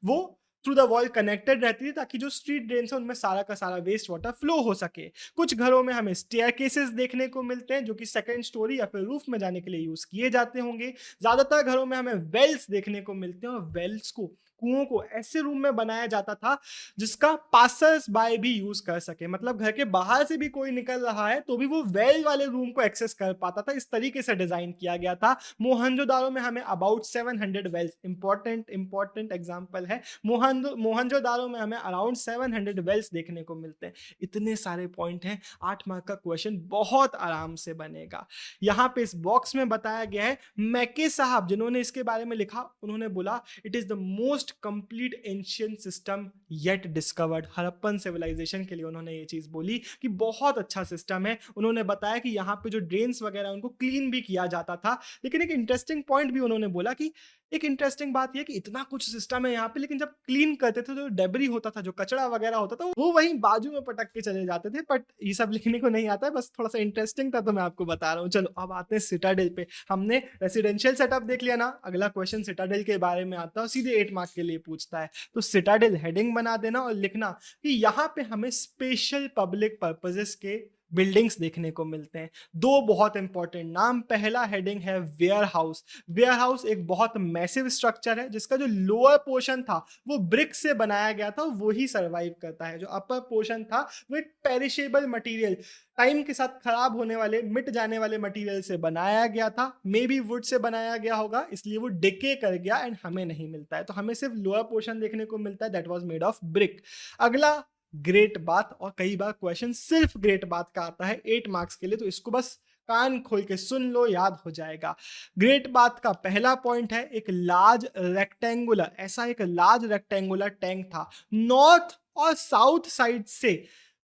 वो थ्रू द वॉल कनेक्टेड रहती थी ताकि जो स्ट्रीट ड्रेन्स है उनमें सारा का सारा वेस्ट वाटर फ्लो हो सके। कुछ घरों में हमें स्टेयरकेसेस देखने को मिलते हैं जो कि सेकंड स्टोरी या फिर रूफ में जाने के लिए यूज किए जाते होंगे। ज्यादातर घरों में हमें वेल्स देखने को मिलते हैं और वेल्स को, कुओं को ऐसे रूम में बनाया जाता था जिसका पासर्स बाय भी यूज कर सके। मतलब घर के बाहर से भी कोई निकल रहा है तो भी वो वेल वाले रूम को एक्सेस कर पाता था। इस तरीके से डिजाइन किया गया था। मोहनजोदारो में हमें अबाउट 700 वेल्स, इंपॉर्टेंट एग्जांपल है, मोहनजोदारो में हमें अराउंड 700 वेल्स देखने को मिलते हैं। इतने सारे पॉइंट हैं, 8 मार्क का क्वेश्चन बहुत आराम से बनेगा। यहाँ पे इस बॉक्स में बताया गया है, मैके साहब जिन्होंने इसके बारे में लिखा, उन्होंने बोला it is the most complete ancient system yet discovered. Harappan civilization के लिए उन्होंने ये चीज बोली कि बहुत अच्छा सिस्टम है। उन्होंने बताया कि यहाँ पे जो ड्रेन्स वगैरह उनको क्लीन भी किया जाता था। लेकिन एक इंटरेस्टिंग पॉइंट भी उन्होंने बोला कि एक इंटरेस्टिंग बात यह कि इतना कुछ सिस्टम है यहाँ पे, लेकिन जब क्लीन करते थे तो डेबरी होता था, जो कचरा वगैरह होता था, वो वहीं बाजू में पटक के चले जाते थे। बट ये सब लिखने को नहीं आता है, बस थोड़ा सा इंटरेस्टिंग था तो मैं आपको बता रहा हूँ। चलो अब आते हैं सिटाडेल पे। हमने रेसिडेंशियल सेटअप देख लिया ना, अगला क्वेश्चन सिटाडेल के बारे में आता है, सीधे 8 मार्क के लिए पूछता है। तो सिटाडेल हेडिंग बना देना और लिखना कि यहाँ पे हमें स्पेशल पब्लिक पर्पसेस के बिल्डिंग्स देखने को मिलते हैं। 2 बहुत इंपॉर्टेंट नाम। पहला हेडिंग है वेयर हाउस। वेयर हाउस एक बहुत मैसिव स्ट्रक्चर है जिसका जो लोअर पोर्शन था वो ब्रिक से बनाया गया था, वो ही सर्वाइव करता है। जो अपर पोर्शन था वो एक पेरिशेबल मटेरियल, टाइम के साथ खराब होने वाले, मिट जाने वाले मटेरियल से बनाया गया था। मे बी वुड से बनाया गया होगा, इसलिए वो डिके कर गया एंड हमें नहीं मिलता है। तो हमें सिर्फ लोअर पोर्शन देखने को मिलता है, that was made of brick. अगला ग्रेट बात, और कई बार क्वेश्चन सिर्फ ग्रेट बात का आता है 8 मार्क्स के लिए, तो इसको बस कान खोल के सुन लो, याद हो जाएगा। ग्रेट बात का पहला पॉइंट है एक लार्ज रेक्टेंगुलर, ऐसा एक लार्ज रेक्टेंगुलर टैंक था नॉर्थ और साउथ साइड से।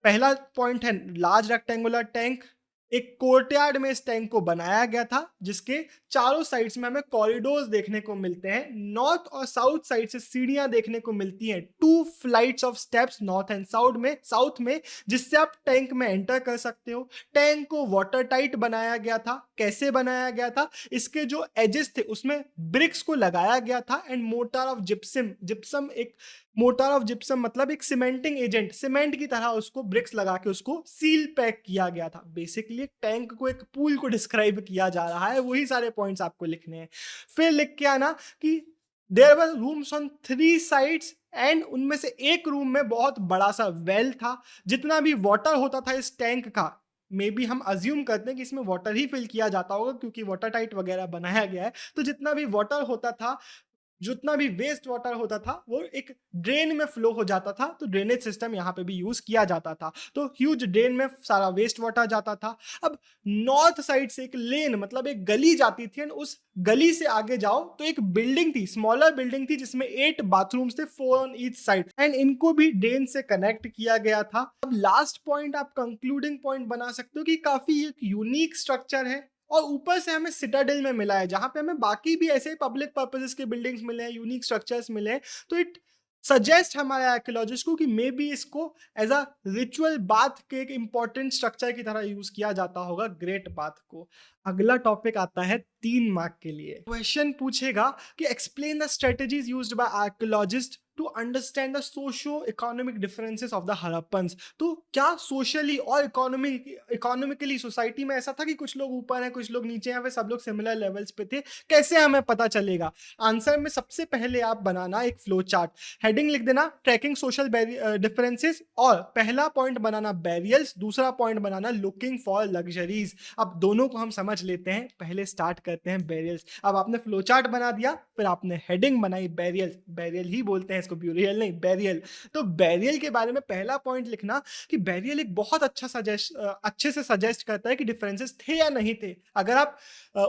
पहला पॉइंट है लार्ज रेक्टेंगुलर टैंक, एक कोर्टयार्ड में इस टैंक को बनाया गया था, जिसके चारों साइड्स में हमें कॉरिडोर्स देखने को मिलते हैं। नॉर्थ और साउथ साइड से सीढ़ियां देखने को मिलती हैं, 2 flights of steps north and south में, जिससे आप टैंक में एंटर कर सकते हो। टैंक को वाटर टाइट बनाया गया था। कैसे बनाया गया था? इसके जो एजेस थे उसमें ब्रिक्स को लगाया गया था एंड मोर्टार ऑफ जिप्सम एक मोर्टार ऑफ जिप्सम मतलब एक सीमेंटिंग एजेंट, सीमेंट की तरह उसको ब्रिक्स लगा के उसको सील पैक किया गया था। बेसिकली एक टैंक को, एक पूल को डिस्क्राइब किया जा रहा है, वही सारे पॉइंट्स आपको लिखने हैं। फिर लिख के आना कि there were rooms on 3 sides and उनमें से एक रूम में बहुत बड़ा सा वेल था। जितना भी वाटर होता था इस टैंक का, मे बी हम अज्यूम करते हैं कि इसमें वाटर ही फिल किया जाता होगा क्योंकि वाटर टाइट वगैरह बनाया गया है, तो जितना भी वाटर होता था, जितना भी वेस्ट वाटर होता था, वो एक ड्रेन में फ्लो हो जाता था। तो ड्रेनेज सिस्टम यहाँ पे भी यूज किया जाता था। तो ह्यूज ड्रेन में सारा वेस्ट वाटर जाता था। अब नॉर्थ साइड से एक लेन मतलब एक गली जाती थी एंड उस गली से आगे जाओ तो एक बिल्डिंग थी, स्मॉलर बिल्डिंग थी, जिसमें 8 बाथरूम्स थे, 4 ऑन ईच साइड, एंड इनको भी ड्रेन से कनेक्ट किया गया था। अब लास्ट पॉइंट आप कंक्लूडिंग पॉइंट बना सकते हो कि काफी एक यूनिक स्ट्रक्चर है और ऊपर से हमें सिटाडेल में मिला है, जहां पे हमें बाकी भी ऐसे पब्लिक पर्पसेस के बिल्डिंग्स मिले हैं, यूनिक स्ट्रक्चर्स मिले हैं। तो इट सजेस्ट हमारे आर्कियोलॉजिस्ट को कि मे बी इसको एज अ रिचुअल बाथ के एक इंपॉर्टेंट स्ट्रक्चर की तरह यूज किया जाता होगा, ग्रेट बाथ को। अगला टॉपिक आता है 3 मार्क के लिए। क्वेश्चन पूछेगा कि explain the strategies used by archaeologist to understand the socio economic differences of the Harappans. तो क्या सोशली और इकोनॉमिकली सोसाइटी में ऐसा था कि कुछ लोग ऊपर हैं, कुछ लोग नीचे हैं, वे सब लोग सिमिलर लेवल्स पे थे? कैसे हमें पता चलेगा? आंसर में सबसे पहले आप बनाना एक फ्लो चार्ट, हेडिंग लिख देना ट्रैकिंग सोशल डिफरेंसेस, और पहला पॉइंट बनाना बैरियल्स, दूसरा point banana looking for luxuries. अब दोनों को हम समझ लेते हैं, पहले स्टार्ट करते हैं बैरियल्स। अब आपने फ्लो चार्ट बना दिया, फिर आपने हेडिंग बनाई बैरियल्स, बैरियल ही बोलते हैं इसको, ब्यूरियल नहीं, बैरियल। तो बैरियल के बारे में पहला पॉइंट लिखना कि बैरियल एक बहुत अच्छे से सजेस्ट करता है कि डिफरेंसेस थे या नहीं थे। अगर आप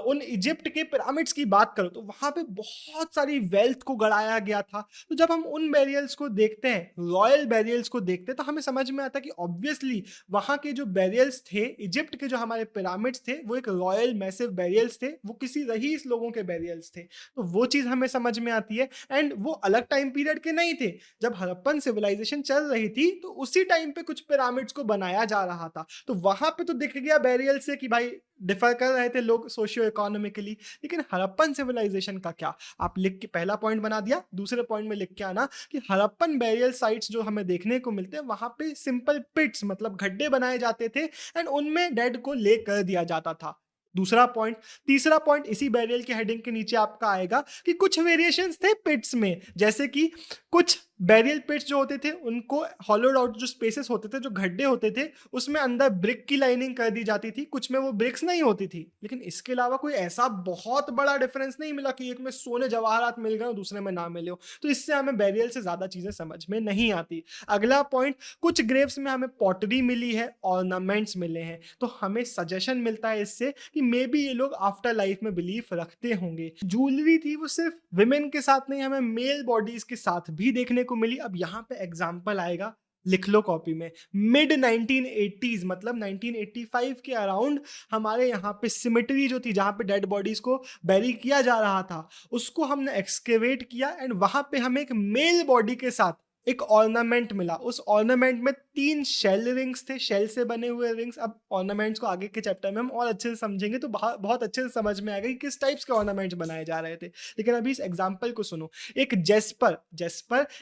उन इजिप्ट के पिरामिड्स की बात करो तो वहां पे बहुत सारी वेल्थ को गड़ाया गया था। तो जब हम उन बैरियल्स को देखते हैं, रॉयल बैरियल्स को देखते हैं, तो हमें समझ में आता है कि ऑब्वियसली वहां के जो बैरियल्स थे, इजिप्ट के जो हमारे पिरामिड्स थे, वो एक रॉयल मैसिव बैरियल्स थे, वो किसी रईस लोगों के बैरियल्स थे। तो वो चीज हमें समझ में आती है। एंड वो अलग टाइम पीरियड के नहीं थे, जब हड़प्पन सिविलाइजेशन चल रही थी तो उसी टाइम पे कुछ पिरामिड्स को बनाया जा रहा था। तो वहां पे तो दिख गया बैरियल से कि भाई डिफर कर रहे थे लोग सोशियो इकोनॉमिकली। लेकिन हड़प्पन सिविलाइजेशन का क्या? आप लिख के पहला पॉइंट बना दिया, दूसरे पॉइंट में लिख के आना कि हड़प्पन बैरियल साइट्स जो हमें देखने को मिलते हैं, वहां पे सिंपल पिट्स मतलब गड्ढे बनाए जाते थे एंड उनमें डेड को ले कर दिया जाता था। दूसरा पॉइंट। तीसरा पॉइंट इसी बैरियल के हेडिंग के नीचे आपका आएगा कि कुछ वेरिएशंस थे पिट्स में, जैसे कि कुछ बैरियल पिट्स जो होते थे उनको हॉलोड आउट जो स्पेसेस होते थे, जो गड्ढे होते थे, उसमें अंदर ब्रिक की लाइनिंग कर दी जाती थी, कुछ में वो ब्रिक्स नहीं होती थी। लेकिन इसके अलावा कोई ऐसा बहुत बड़ा डिफरेंस नहीं मिला कि एक में सोने जवाहरात मिल गए और दूसरे में ना मिले हो। तो इससे हमें बैरियल से ज्यादा चीजें समझ में नहीं आती। अगला पॉइंट, कुछ ग्रेव्स में हमें पॉटरी मिली है, ऑर्नामेंट्स मिले हैं, तो हमें सजेशन मिलता है इससे कि मे बी ये लोग आफ्टर लाइफ में बिलीफ रखते होंगे। ज्वेलरी थी वो सिर्फ विमेन के साथ नहीं, हमें मेल बॉडीज के साथ भी देखने को मिली। अब यहाँ पे एग्जांपल आएगा, लिख लो कॉपी में। मिड 1980s मतलब 1985 के अराउंड हमारे यहाँ पे सिमेट्री जो थी, जहाँ पे डेड बॉडीज को बैरी किया जा रहा था, उसको हमने एक्सकेवेट किया एंड वहां पे हमें एक मेल बॉडी के साथ एक ऑर्नामेंट मिला। उस ऑर्नामेंट में 3 शेल रिंग्स थे, शेल से बने हुए रिंग्स। अब ऑर्नामेंट्स को आगे के चैप्टर में हम और अच्छे से समझेंगे तो बहुत अच्छे से समझ में आएगा कि किस टाइप्स के ऑर्नामेंट्स बनाए जा रहे थे। लेकिन अभी इस एग्जांपल को सुनो। एक जेस्पर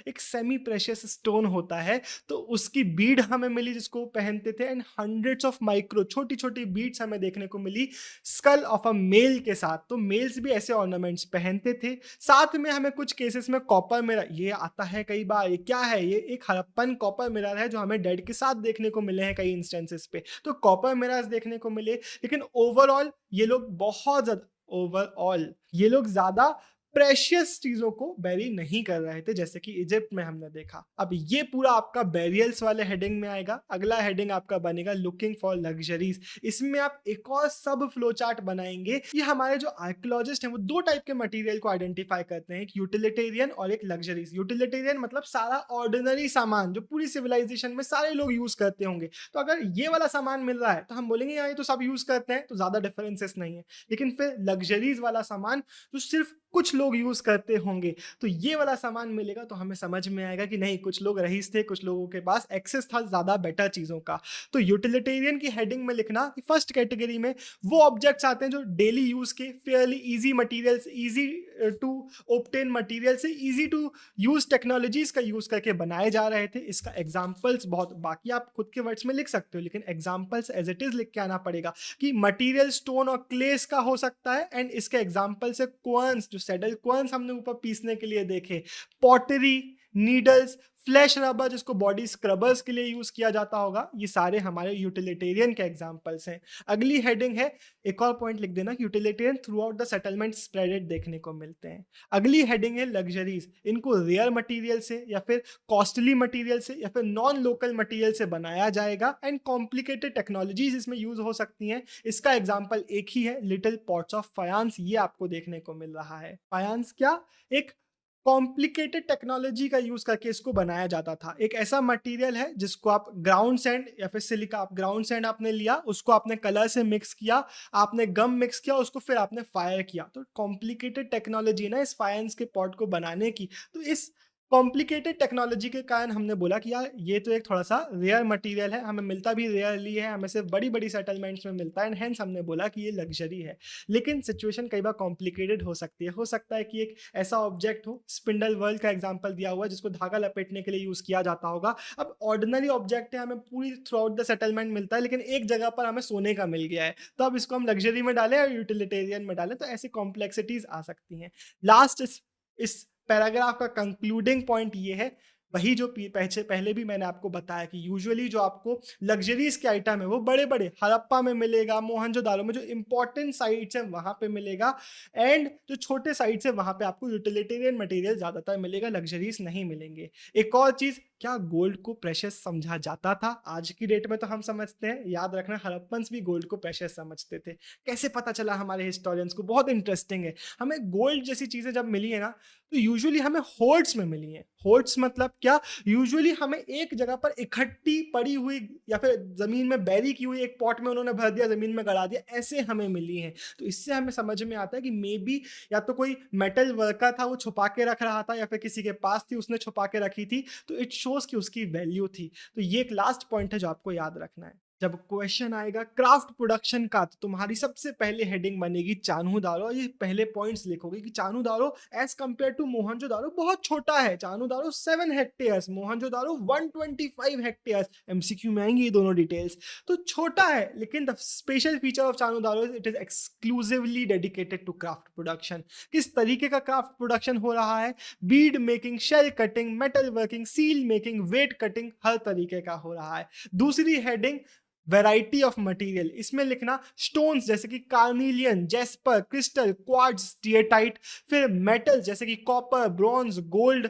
एक सेमी प्रेशियस स्टोन होता है, तो उसकी बीड हमें मिली जिसको पहनते थे एंड हंड्रेड्स ऑफ माइक्रो छोटी छोटी बीड्स हमें देखने को मिली स्कल ऑफ अ मेल के साथ। तो मेल्स भी ऐसे ऑर्नामेंट्स पहनते थे। साथ में हमें कुछ केसेस में कॉपर मिरर, ये आता है कई बार, क्या है ये? एक हड़प्पन कॉपर मिरर है जो हमें डेड के साथ देखने को मिले हैं कई इंस्टेंसेस पे। तो कॉपर मिरर्स देखने को मिले। लेकिन ओवरऑल ये लोग ज्यादा प्रेशियस चीजों को बैरी नहीं कर रहे थे, जैसे कि इजिप्ट में हमने देखा। अब ये पूरा आपका बैरियल्स वाले हेडिंग में आएगा। अगला हेडिंग आपका बनेगा लुकिंग फॉर लग्जरीज। इसमें आप एक और सब फ्लो चार्ट बनाएंगे। ये हमारे जो आर्कियोलॉजिस्ट हैं वो दो टाइप के मटेरियल को आइडेंटिफाई करते हैं, एक यूटिलिटेरियन और एक लग्जरीज। यूटिलिटेरियन मतलब सारा ऑर्डिनरी सामान जो पूरी सिविलाइजेशन में सारे लोग यूज करते होंगे। तो अगर ये वाला सामान मिल रहा है तो हम बोलेंगे यार ये तो सब यूज करते हैं, तो ज्यादा डिफरेंसेस नहीं है। लेकिन फिर लग्जरीज वाला सामान जो सिर्फ कुछ लोग यूज करते होंगे, तो ये वाला सामान मिलेगा तो हमें समझ में आएगा कि नहीं, कुछ लोग रईस थे, कुछ लोगों के पास एक्सेस था ज्यादा बेटर चीजों का। तो यूटिलिटेरियन की हेडिंग में लिखना कि फर्स्ट कैटेगरी में वो ऑब्जेक्ट्स आते हैं जो डेली यूज के fairly easy materials, easy to obtain material से इजी टू यूज टेक्नोलॉजीज का यूज करके बनाए जा रहे थे। इसका एग्जांपल्स बहुत, बाकी आप खुद के वर्ड्स में लिख सकते हो, लेकिन एग्जांपल्स एज इट इज लिख के आना पड़ेगा कि मटेरियल स्टोन और क्लेस का हो सकता है। एंड इसके एग्जांपल से क्वर्न्स, जो सैडल क्वर्न्स हमने ऊपर पीसने के लिए देखे, पॉटरी, नीडल्स, फ्लैश रबर जिसको बॉडी स्क्रबर्स के लिए यूज किया जाता होगा, ये सारे हमारे यूटिलिटेरियन के एग्जांपल्स हैं। अगली हेडिंग है, एक और पॉइंट लिख देना, utilitarian through out the settlement spreaded देखने को मिलते हैं। अगली हेडिंग है लग्जरीज। इनको रेयर मटेरियल से या फिर कॉस्टली मटेरियल से या फिर नॉन लोकल मटेरियल से बनाया जाएगा एंड कॉम्प्लिकेटेड टेक्नोलॉजीज इसमें यूज हो सकती हैं। इसका एग्जाम्पल एक ही है, लिटिल पॉट्स ऑफ फायांस, ये आपको देखने को मिल रहा है। फायांस क्या, एक कॉम्प्लिकेटेड टेक्नोलॉजी का यूज करके इसको बनाया जाता था। एक ऐसा मटेरियल है जिसको आप ग्राउंड सैंड या फिर सिलिका, आप ग्राउंड सैंड आपने लिया, उसको आपने कलर से मिक्स किया, आपने गम मिक्स किया, उसको फिर आपने फायर किया। तो कॉम्प्लिकेटेड टेक्नोलॉजी ना इस फायंस के पॉट को बनाने की। तो इस कॉम्प्लिकेटेड टेक्नोलॉजी के कारण हमने बोला कि यार ये तो एक थोड़ा सा रेयर मटेरियल है, हमें मिलता भी रेयरली है, हमें सिर्फ बड़ी बड़ी सेटलमेंट्स में मिलता है, एंड हेंस हमने बोला कि ये लग्जरी है। लेकिन सिचुएशन कई बार कॉम्प्लिकेटेड हो सकती है। हो सकता है कि एक ऐसा ऑब्जेक्ट हो, स्पिंडल वर्ल्ड का एग्जांपल दिया हुआ है, जिसको धागा लपेटने के लिए यूज किया जाता होगा। अब ऑर्डिनरी ऑब्जेक्ट है, हमें पूरी थ्रू आउट द सेटलमेंट मिलता है, लेकिन एक जगह पर हमें सोने का मिल गया है, तो अब इसको हम लग्जरी में डालें और यूटिलिटेरियन में डालें, तो ऐसी कॉम्प्लेक्सिटीज आ सकती हैं। लास्ट इस पैराग्राफ का कंक्लूडिंग पॉइंट ये है, वही जो पहले भी मैंने आपको बताया कि यूजुअली जो आपको लग्जरीज के आइटम है वो बड़े बड़े हड़प्पा में मिलेगा, मोहनजोदारो में जो इंपॉर्टेंट साइट्स है वहां पे मिलेगा, एंड जो छोटे साइट्स है वहां पे आपको यूटिलिटेरियन मटेरियल ज्यादातर मिलेगा, लग्जरीज नहीं मिलेंगे। एक और चीज, क्या गोल्ड को प्रेशियस समझा जाता था? आज की डेट में तो हम समझते हैं, याद रखना हड़प्पन्स भी गोल्ड को प्रेशियस समझते थे। कैसे पता चला हमारे हिस्टोरियंस को? बहुत इंटरेस्टिंग है। हमें गोल्ड जैसी चीजें जब मिली है ना, तो यूजुअली हमें होर्ड्स में मिली है। होर्ड्स मतलब क्या? यूजुअली हमें एक जगह पर इकट्ठी पड़ी हुई या फिर जमीन में बैरी की हुई एक पॉट में उन्होंने भर दिया, जमीन में गड़ा दिया, ऐसे हमें मिली है। तो इससे हमें समझ में आता है कि मे बी या तो कोई मेटल वर्कर था, वो छुपा के रख रहा था, या फिर किसी के पास थी, उसने छुपा के रखी थी, तो इट शोज कि उसकी वैल्यू थी। तो ये एक लास्ट पॉइंट है जो आपको याद रखना है। जब क्वेश्चन आएगा क्राफ्ट प्रोडक्शन का, तो तुम्हारी सबसे पहले हेडिंग बनेगी चान्हू-दारो। ये पहले पॉइंट्स लिखोगे कि Chanhudaro as compared to Mohenjodaro बहुत छोटा है। Chanhudaro 7 hectares, Mohenjodaro 125 hectares. MCQ में आएंगी ये दोनों डिटेल्स। तो छोटा है, लेकिन the special feature of Chanhudaro is it is exclusively dedicated to craft production. किस तरीके का क्राफ्ट प्रोडक्शन हो रहा है? Bead making, shell cutting, metal working, seal making, weight cutting, हर तरीके का हो रहा है। दूसरी हेडिंग वैरायटी ऑफ मटेरियल, इसमें लिखना स्टोन्स जैसे कि carnelian, Jasper, crystal, quartz, steatite, फिर मेटल जैसे कि कॉपर, ब्रॉन्ज, गोल्ड,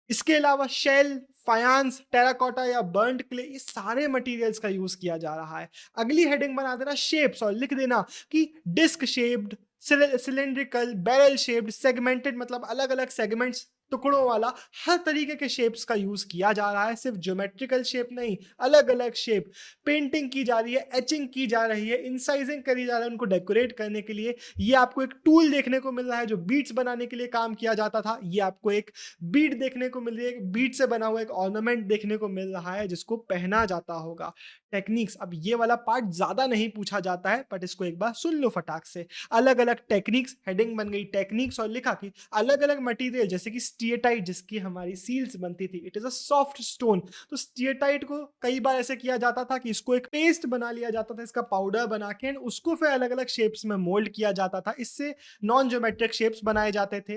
इसके अलावा शेल, फायांस, टेराकोटा या बर्न्ड क्ले, ये सारे मटेरियल्स का यूज किया जा रहा है। अगली हेडिंग बना देना शेप्स और लिख देना कि disc shaped, cylindrical, barrel shaped, segmented मतलब अलग अलग सेगमेंट्स, टुकड़ों वाला, हर तरीके के शेप्स का यूज किया जा रहा है। सिर्फ ज्योमेट्रिकल शेप नहीं, अलग अलग शेप, पेंटिंग की जा रही है, एचिंग की जा रही है, इंसाइजिंग करी जा रही है उनको डेकोरेट करने के लिए। ये आपको एक टूल देखने को मिल रहा है जो बीड्स बनाने के लिए काम किया जाता था। ये आपको एक बीड देखने को मिल रही है, बीड से बना हुआ एक ऑर्नामेंट देखने को मिल रहा है जिसको पहना जाता होगा। टेक्निक्स, अब ये वाला पार्ट ज्यादा नहीं पूछा जाता है, बट इसको एक बार सुन लो फटाक से। अलग अलग टेक्निक्स, हेडिंग बन गई टेक्निक्स, और लिखा कि अलग अलग मटेरियल जैसे कि स्टीएटाइट जिसकी हमारी सील्स बनती थी, it is a soft stone. तो स्टीएटाइट को कई बार ऐसे किया जाता था कि इसको एक पेस्ट बना लिया जाता था, इसका पाउडर बना के, and उसको फिर अलग अलग शेप्स में मोल्ड किया जाता था, इससे नॉन ज्योमेट्रिक शेप्स बनाए जाते थे।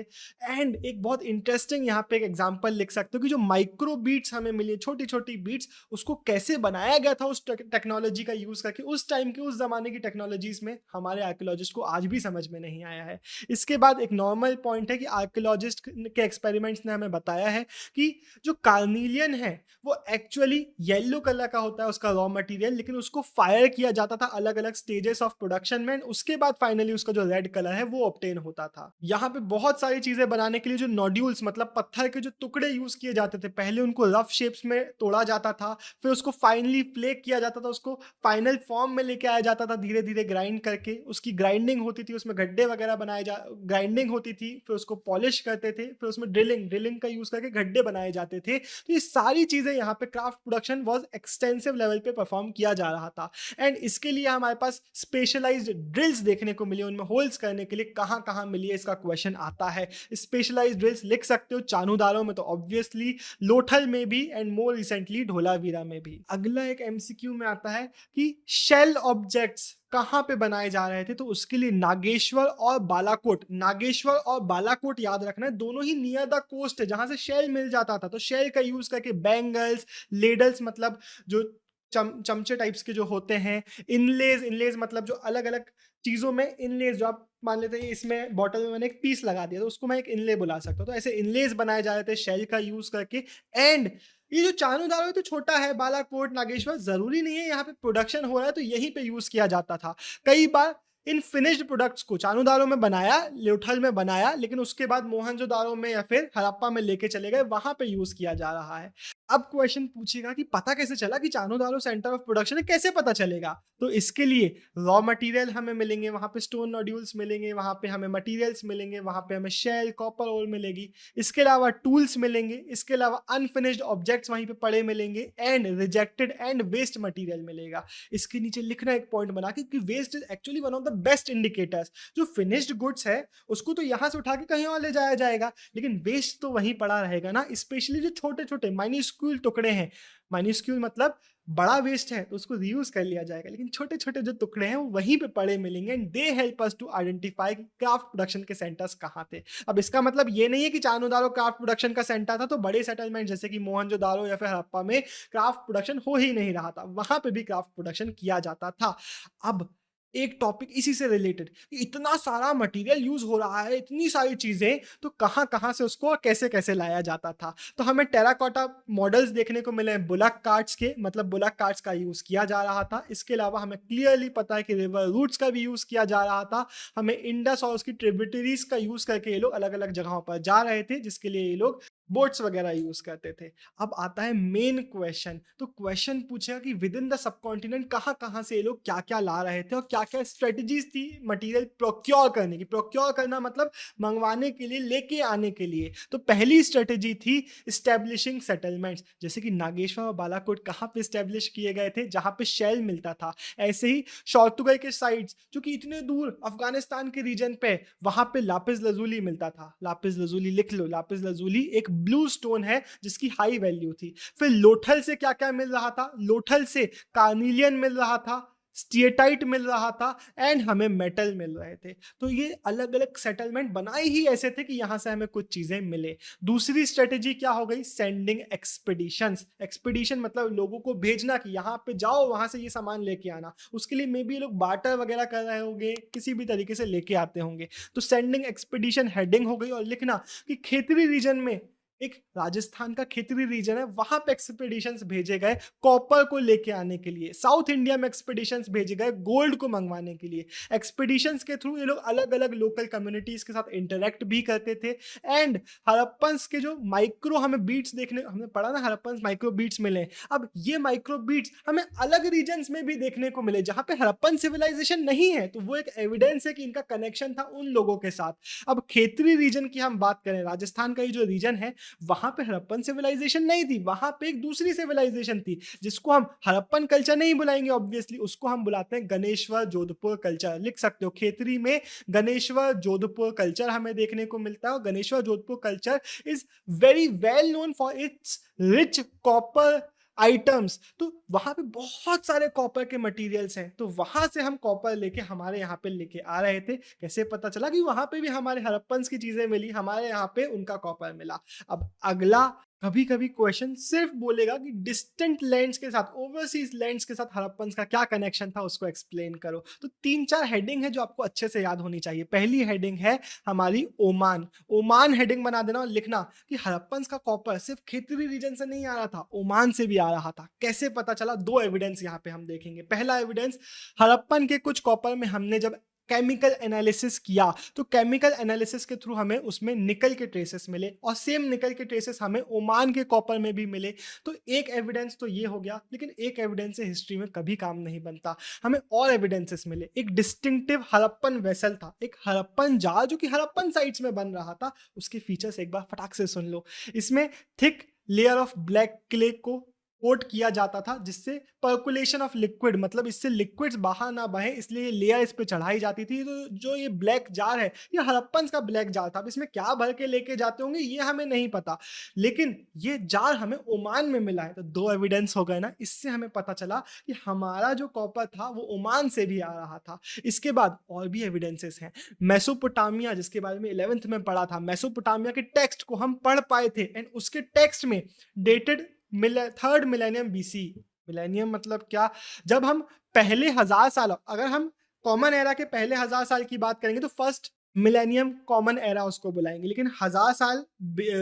एंड एक बहुत इंटरेस्टिंग यहाँ पे एक एग्जांपल लिख सकते हो कि जो माइक्रो बीट्स हमें मिली, छोटी छोटी बीट्स, उसको कैसे बनाया गया था उस टेक्नोलॉजी का यूज करके, उस टाइम की, उस जमाने की टेक्नोलॉजीज में हमारे आर्कियोलॉजिस्ट को आज भी समझ में नहीं आया है। इसके बाद एक नॉर्मल पॉइंट है कि आर्कियोलॉजिस्ट के एक्सपेरिमेंट्स ने हमें बताया है कि जो कार्नीलियन है वो एक्चुअली येलो कलर का होता है उसका रॉ मटेरियल, लेकिन उसको फायर किया जाता था अलग अलग स्टेजेस ऑफ प्रोडक्शन में, उसके बाद फाइनली उसका जो रेड कलर है वो ऑब्टेन होता था। यहाँ पे बहुत सारी चीजें बनाने के लिए जो नोड्यूल्स मतलब पत्थर के जो टुकड़े यूज किए जाते थे, पहले उनको रफ शेप्स में तोड़ा जाता था, फिर उसको फाइनली फ्लेक किया जाता था, उसको फाइनल फॉर्म में लेके आया जाता था धीरे धीरे ग्राइंड करके, उसकी ग्राइंडिंग होती थी, उसमें गड्ढे वगैरह ग्राइंडिंग होती थी, फिर उसको पॉलिश करते थे, फिर उसमें ड्रिलिंग का यूज करके गड्ढे बनाए जाते थे। तो ये सारी चीजें यहाँ पे craft production was extensive level पे परफॉर्म किया जा रहा था। एंड इसके लिए हमारे पास स्पेशलाइज्ड ड्रिल्स देखने को मिली, उनमें होल्स करने के लिए कहाँ कहाँ मिली है इसका क्वेश्चन आता है। स्पेशलाइज्ड ड्रिल्स लिख सकते हो चानूदारों में तो ऑब्वियसली, लोथल में भी, एंड मोर रिसेंटली ढोलावीरा में भी। अगला एक एमसीक्यू में आता है कि शेल ऑब्जेक्ट्स कहाँ पे बनाए जा रहे थे, तो उसके लिए नागेश्वर और बालाकोट, नागेश्वर और बालाकोट याद रखना है, दोनों ही नियर द कोस्ट है जहां से शेल मिल जाता था। तो शेल का यूज करके बैंगल्स, लेडल्स मतलब जो चमचे टाइप्स के जो होते हैं, इनलेज मतलब जो अलग अलग चीजों में इनलेज, जो आप मान लेते हैं इसमें बॉटल में मैंने एक पीस लगा दिया तो उसको मैं एक इनले बुला सकता हूँ, तो ऐसे इनलेज बनाए जा रहे थे शेल का यूज करके। एंड ये जो चानूदारो है तो छोटा है, बालाकोट, नागेश्वर जरूरी नहीं है यहाँ पे प्रोडक्शन हो रहा है तो यहीं पे यूज किया जाता था। कई बार इन फिनिश्ड प्रोडक्ट्स को चानूदारो में बनाया, लोथल में बनाया, लेकिन उसके बाद मोहनजोदारो में या फिर हड़प्पा में लेके चले गए, वहां पे यूज किया जा रहा है। अब क्वेश्चन पूछेगा कि पता कैसे चला कि चानूदारो सेंटर ऑफ प्रोडक्शन है, कैसे पता चलेगा? तो इसके लिए रॉ मटेरियल हमें मिलेंगे, वहां पे स्टोन नोड्यूल्स मिलेंगे, वहां पे हमें मटेरियल्स मिलेंगे, वहां पे हमें शेल, कॉपर ओर मिलेगी, इसके अलावा टूल्स मिलेंगे, इसके अलावा अनफिनिश्ड ऑब्जेक्ट्स वहीं पे पड़े मिलेंगे, and rejected and waste material मिलेगा। इसके नीचे लिखना एक पॉइंट बना के कि waste is actually one of the best indicators. जो फिनिश्ड गुड्स है उसको तो यहां से उठा के कहीं और ले जाया जाएगा, लेकिन वेस्ट तो वहीं पड़ा रहेगा ना, स्पेशली जो छोटे छोटे माइन्यूस्क्यूल टुकड़े हैं, माइन्यूस्क्यूल मतलब बड़ा वेस्ट है तो उसको रीयूज कर लिया जाएगा, लेकिन छोटे छोटे जो टुकड़े हैं वो वहीं पे पड़े मिलेंगे, and they help us to identify craft production के सेंटर्स कहाँ थे। अब इसका मतलब ये नहीं है कि चानूदारो क्राफ्ट प्रोडक्शन का सेंटर था तो बड़े सेटलमेंट जैसे कि मोहनजोदारो या फिर हड़प्पा में क्राफ्ट प्रोडक्शन हो ही नहीं रहा था, वहां पे भी क्राफ्ट प्रोडक्शन किया जाता था। अब एक टॉपिक इसी से रिलेटेड, इतना सारा मटेरियल यूज हो रहा है, इतनी सारी चीजें, तो कहाँ कहाँ से उसको कैसे कैसे लाया जाता था। तो हमें टेराकोटा मॉडल्स देखने को मिले हैं बुलक कार्ट्स के, मतलब बुलक कार्ट्स का यूज किया जा रहा था। इसके अलावा हमें क्लियरली पता है कि रिवर रूट्स का भी यूज किया जा रहा था। हमें इंडस और उसकी ट्रिब्यूटरीज का यूज करके ये लोग अलग अलग जगहों पर जा रहे थे, जिसके लिए ये लोग बोट्स वगैरह यूज करते थे। अब आता है मेन क्वेश्चन। तो क्वेश्चन पूछेगा कि विद इन द सबकॉन्टिनेंट कहाँ कहाँ से ये लोग क्या क्या ला रहे थे और क्या क्या स्ट्रेटजीज थी मटेरियल प्रोक्योर करने की। प्रोक्योर करना मतलब मंगवाने के लिए, लेके आने के लिए। तो पहली स्ट्रेटजी थी इस्टेब्लिशिंग सेटलमेंट्स, जैसे कि नागेश्वर और बालाकोट कहाँ पे इस्टेब्लिश किए गए थे, जहाँ पे शेल मिलता था। ऐसे ही शौर्तुगल के साइड्स, जो कि इतने दूर अफगानिस्तान के रीजन पे, वहां पे लापिस लजूली मिलता था। लापिस लजूली लिख लो, लापिस लजूली एक ब्लू स्टोन है जिसकी हाई वैल्यू थी। फिर लोथल से क्या क्या मिल रहा था, लोथल से कार्नीलियन मिल रहा था, स्टीएटाइट मिल रहा था, एंड हमें मेटल मिल रहे थे। तो ये अलग अलग सेटलमेंट बनाए ही ऐसे थे कि यहां से हमें कुछ चीजें मिले। दूसरी स्ट्रेटेजी क्या हो गई, सेंडिंग एक्सपीडिशंस। एक्सपीडिशन मतलब लोगों को भेजना कि यहाँ पे जाओ, वहां से ये सामान लेके आना। उसके लिए मे बी ये लोग बार्टर वगैरह कर रहे होंगे, किसी भी तरीके से लेके आते होंगे। तो सेंडिंग एक्सपीडिशन हेडिंग हो गई। और लिखना कि खेतरी रीजन में, एक राजस्थान का खेतरी रीजन है, वहां पे एक्सपीडिशंस भेजे गए कॉपर को लेके आने के लिए। साउथ इंडिया में एक्सपीडिशंस भेजे गए गोल्ड को मंगवाने के लिए। एक्सपीडिशंस के थ्रू ये लोग अलग अलग लोकल कम्युनिटीज के साथ इंटरेक्ट भी करते थे। एंड हड़प्पन्स के जो माइक्रो हमें बीट्स देखने, हमने पढ़ा ना हड़प्पन्स माइक्रो बीट्स मिले, अब ये माइक्रो बीट्स हमें अलग रीजन्स में भी देखने को मिले जहां पे हड़प्पन सिविलाइजेशन नहीं है। तो वो एक एविडेंस है कि इनका कनेक्शन था उन लोगों के साथ। अब खेतरी रीजन की हम बात करें, राजस्थान का ये जो रीजन है वहां पे हड़प्पन सिविलाइजेशन नहीं थी, वहां पे एक दूसरी सिविलाइजेशन थी जिसको हम हड़प्पन कल्चर नहीं बुलाएंगे ऑब्वियसली, उसको हम बुलाते हैं गणेश्वर जोधपुर कल्चर। लिख सकते हो खेतरी में गणेश्वर जोधपुर कल्चर हमें देखने को मिलता है। और Ganeshwar Jodhpur culture is very well known for its rich copper items. तो वहां पे बहुत सारे कॉपर के मटेरियल्स हैं, तो वहां से हम कॉपर लेके हमारे यहाँ पे लेके आ रहे थे। कैसे पता चला कि वहां पे भी हमारे हड़प्पन्स की चीजें मिली, हमारे यहाँ पे उनका कॉपर मिला। अब अगला कभी कभी क्वेश्चन सिर्फ बोलेगा कि डिस्टेंट लैंड्स के साथ, ओवरसीज लैंड्स के साथ हड़प्पन्स का क्या कनेक्शन था, उसको एक्सप्लेन करो। तो 3-4 हेडिंग है जो आपको अच्छे से याद होनी चाहिए। पहली हेडिंग है हमारी ओमान। ओमान हेडिंग बना देना और लिखना कि हड़प्पन्स का कॉपर सिर्फ खेतरी रीजन से नहीं आ रहा था, ओमान से भी आ रहा था। कैसे पता चला? 2 एविडेंस यहाँ पे हम देखेंगे। पहला एविडेंस, हड़प्पन के कुछ कॉपर में हमने जब केमिकल एनालिसिस किया तो केमिकल एनालिसिस के थ्रू हमें उसमें निकल के ट्रेसेस मिले, और सेम निकल के ट्रेसेस हमें ओमान के कॉपर में भी मिले। तो एक एविडेंस तो ये हो गया, लेकिन एक एविडेंस से हिस्ट्री में कभी काम नहीं बनता, हमें और एविडेंसेस मिले। एक डिस्टिंक्टिव हड़प्पन वेसल था, एक हड़प्पन जार जो कि हड़प्पन साइट्स में बन रहा था। उसके फीचर्स एक बार फटाक से सुन लो। इसमें thick layer of black clay को कोट किया जाता था, जिससे पर्कुलेशन ऑफ लिक्विड, मतलब इससे लिक्विड्स बाहर ना बहे, इसलिए लेयर इस पे चढ़ाई जाती थी। तो जो ये ब्लैक जार है, ये हड़प्पन्स का ब्लैक जार था। अब इसमें क्या भर के लेके जाते होंगे ये हमें नहीं पता, लेकिन ये जार हमें ओमान में मिला है। तो 2 एविडेंस हो गए ना। इससे हमें पता चला कि हमारा जो कॉपर था वो ओमान से भी आ रहा था। इसके बाद और भी एविडेंसेस हैं। मेसोपोटामिया, जिसके बारे में 11th में पढ़ा था, मेसोपोटामिया के टेक्स्ट को हम पढ़ पाए थे, एंड उसके टेक्स्ट में dated 3rd millennium BC. Millennium मतलब क्या? जब हम पहले 1000 साल, अगर हम कॉमन एरा के पहले 1000 साल की बात करेंगे तो फर्स्ट मिलेनियम कॉमन एरा उसको बुलाएंगे, लेकिन 1000 साल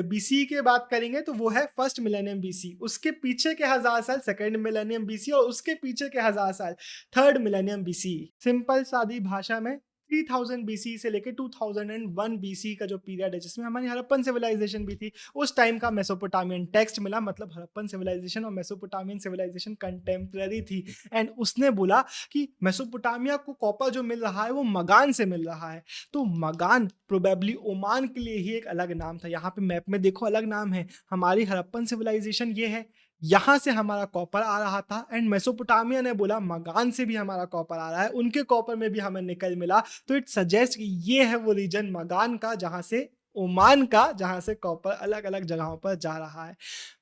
बीसी के बात करेंगे तो वो है फर्स्ट मिलेनियम बीसी। उसके पीछे के 1000 साल सेकंड मिलेनियम बीसी, और उसके पीछे के 1000 साल थर्ड मिलेनियम बीसी। सिंपल सादी भाषा में 3000 बीसी से लेके 2001 बीसी का जो पीरियड है, जिसमें हमारी हड़प्पन सिविलाइजेशन भी थी, उस टाइम का मेसोपोटामियन टेक्स्ट मिला। मतलब हड़प्पन सिविलाइजेशन और मेसोपोटामियन सिविलाइजेशन कंटेम्पररी थी। एंड उसने बोला कि मेसोपोटामिया को कॉपर जो मिल रहा है वो मगान से मिल रहा है। तो मगान प्रोबेबली ओमान के लिए ही एक अलग नाम था। यहाँ पे मैप में देखो अलग नाम है। हमारी हड़प्पन सिविलाइजेशन ये है, यहां से हमारा कॉपर आ रहा था, एंड मेसोपोटामिया ने बोला मगान से भी हमारा कॉपर आ रहा है, उनके कॉपर में भी हमें निकल मिला। तो इट सजेस्ट कि ये है वो रीजन मगान का, जहां से ओमान का, जहां से कॉपर अलग अलग जगहों पर जा रहा है।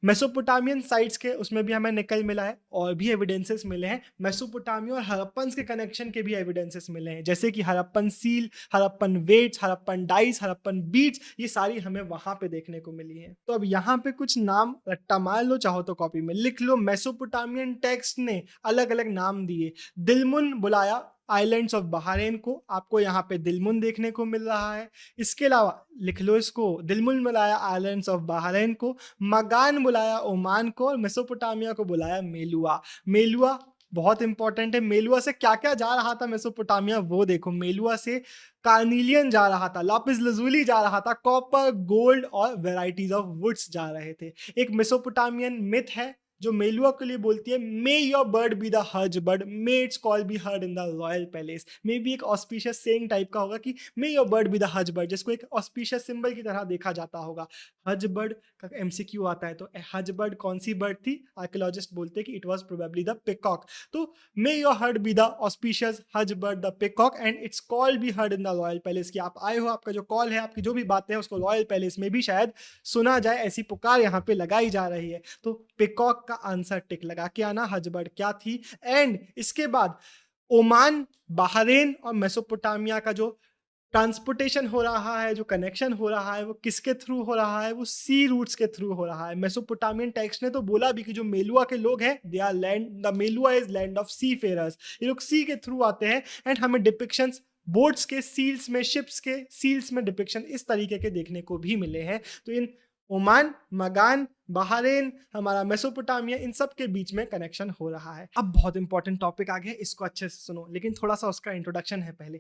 मेसोपोटामियन साइट्स के उसमें भी हमें निकल मिला है। और भी एविडेंसेस मिले हैं। मेसोपोटामिया और हड़प्पन्स के कनेक्शन के भी एविडेंसेस मिले हैं, जैसे कि Harappan seal, Harappan weights, Harappan dice, Harappan beads, ये सारी हमें वहां पे देखने को मिली है। तो अब यहाँ पे कुछ नाम रट्टा मार लो, चाहो तो कॉपी में लिख लो। मेसोपोटामियन टेक्स्ट ने अलग अलग नाम दिए। दिलमुन बुलाया आइलैंड्स ऑफ बहरीन को, आपको यहाँ पे दिलमुन देखने को मिल रहा है। इसके अलावा लिख लो इसको, दिलमुन बुलाया आइलैंड्स ऑफ बहरीन को, मगान बुलाया ओमान को, और मेसोपोटामिया को बुलाया मेलुआ। मेलुआ बहुत इंपॉर्टेंट है। मेलुआ से क्या क्या जा रहा था मेसोपोटामिया, वो देखो। मेलुआ से कार्निलियन जा रहा था, लापिस लजुली जा रहा था, कॉपर, गोल्ड और वेराइटीज ऑफ वुड्स जा रहे थे। एक मेसोपोटामियन मिथ है जो मेलुआ के लिए बोलती है, may your bird be the हज bird, may its call be heard in the royal palace. May भी एक ऑस्पिशियस सेइंग टाइप का होगा कि may your bird be the हज बर्ड, जिसको एक ऑस्पिशियस सिंबल की तरह देखा जाता होगा। हज बर्ड का एमसीक्यू आता है, तो हज बर्ड कौन सी बर्ड थी? आर्कियोलॉजिस्ट बोलते हैं कि it was probably the peacock. तो may your herd be the auspicious हज bird the peacock, and its call be heard in the royal palace. कि आप आए हो, आपका जो कॉल है, आपकी जो भी बातें हैं, उसको रॉयल पैलेस में भी शायद सुना जाए, ऐसी पुकार यहाँ पे लगाई जा रही है। तो पिकॉक का आंसर टिक लगा के आना, हज बर्ड क्या थी। एंड इसके बाद ओमान, बहरीन और मेसोपोटामिया का जो ट्रांसपोर्टेशन हो रहा है, जो कनेक्शन हो रहा है, वो किसके थ्रू हो रहा है? वो सी रूट्स के थ्रू हो रहा है। मेसोपोटामियन टेक्स्ट ने तो बोला भी कि जो मेलुआ के लोग हैं, they are land, the Meluhha is land of seafarers. ये लोग सी के थ्रू आते हैं। एंड हमें डिपिक्शंस बोट्स के सील्स में, शिप्स के सील्स में डिपिक्शन इस तरीके के देखने को भी मिले हैं। तो इन ओमान, मगान, बहरीन, हमारा मेसोपोटामिया, इन सब के बीच में कनेक्शन हो रहा है। अब बहुत इंपॉर्टेंट टॉपिक आ गया, इसको अच्छे से सुनो, लेकिन थोड़ा सा उसका इंट्रोडक्शन है पहले।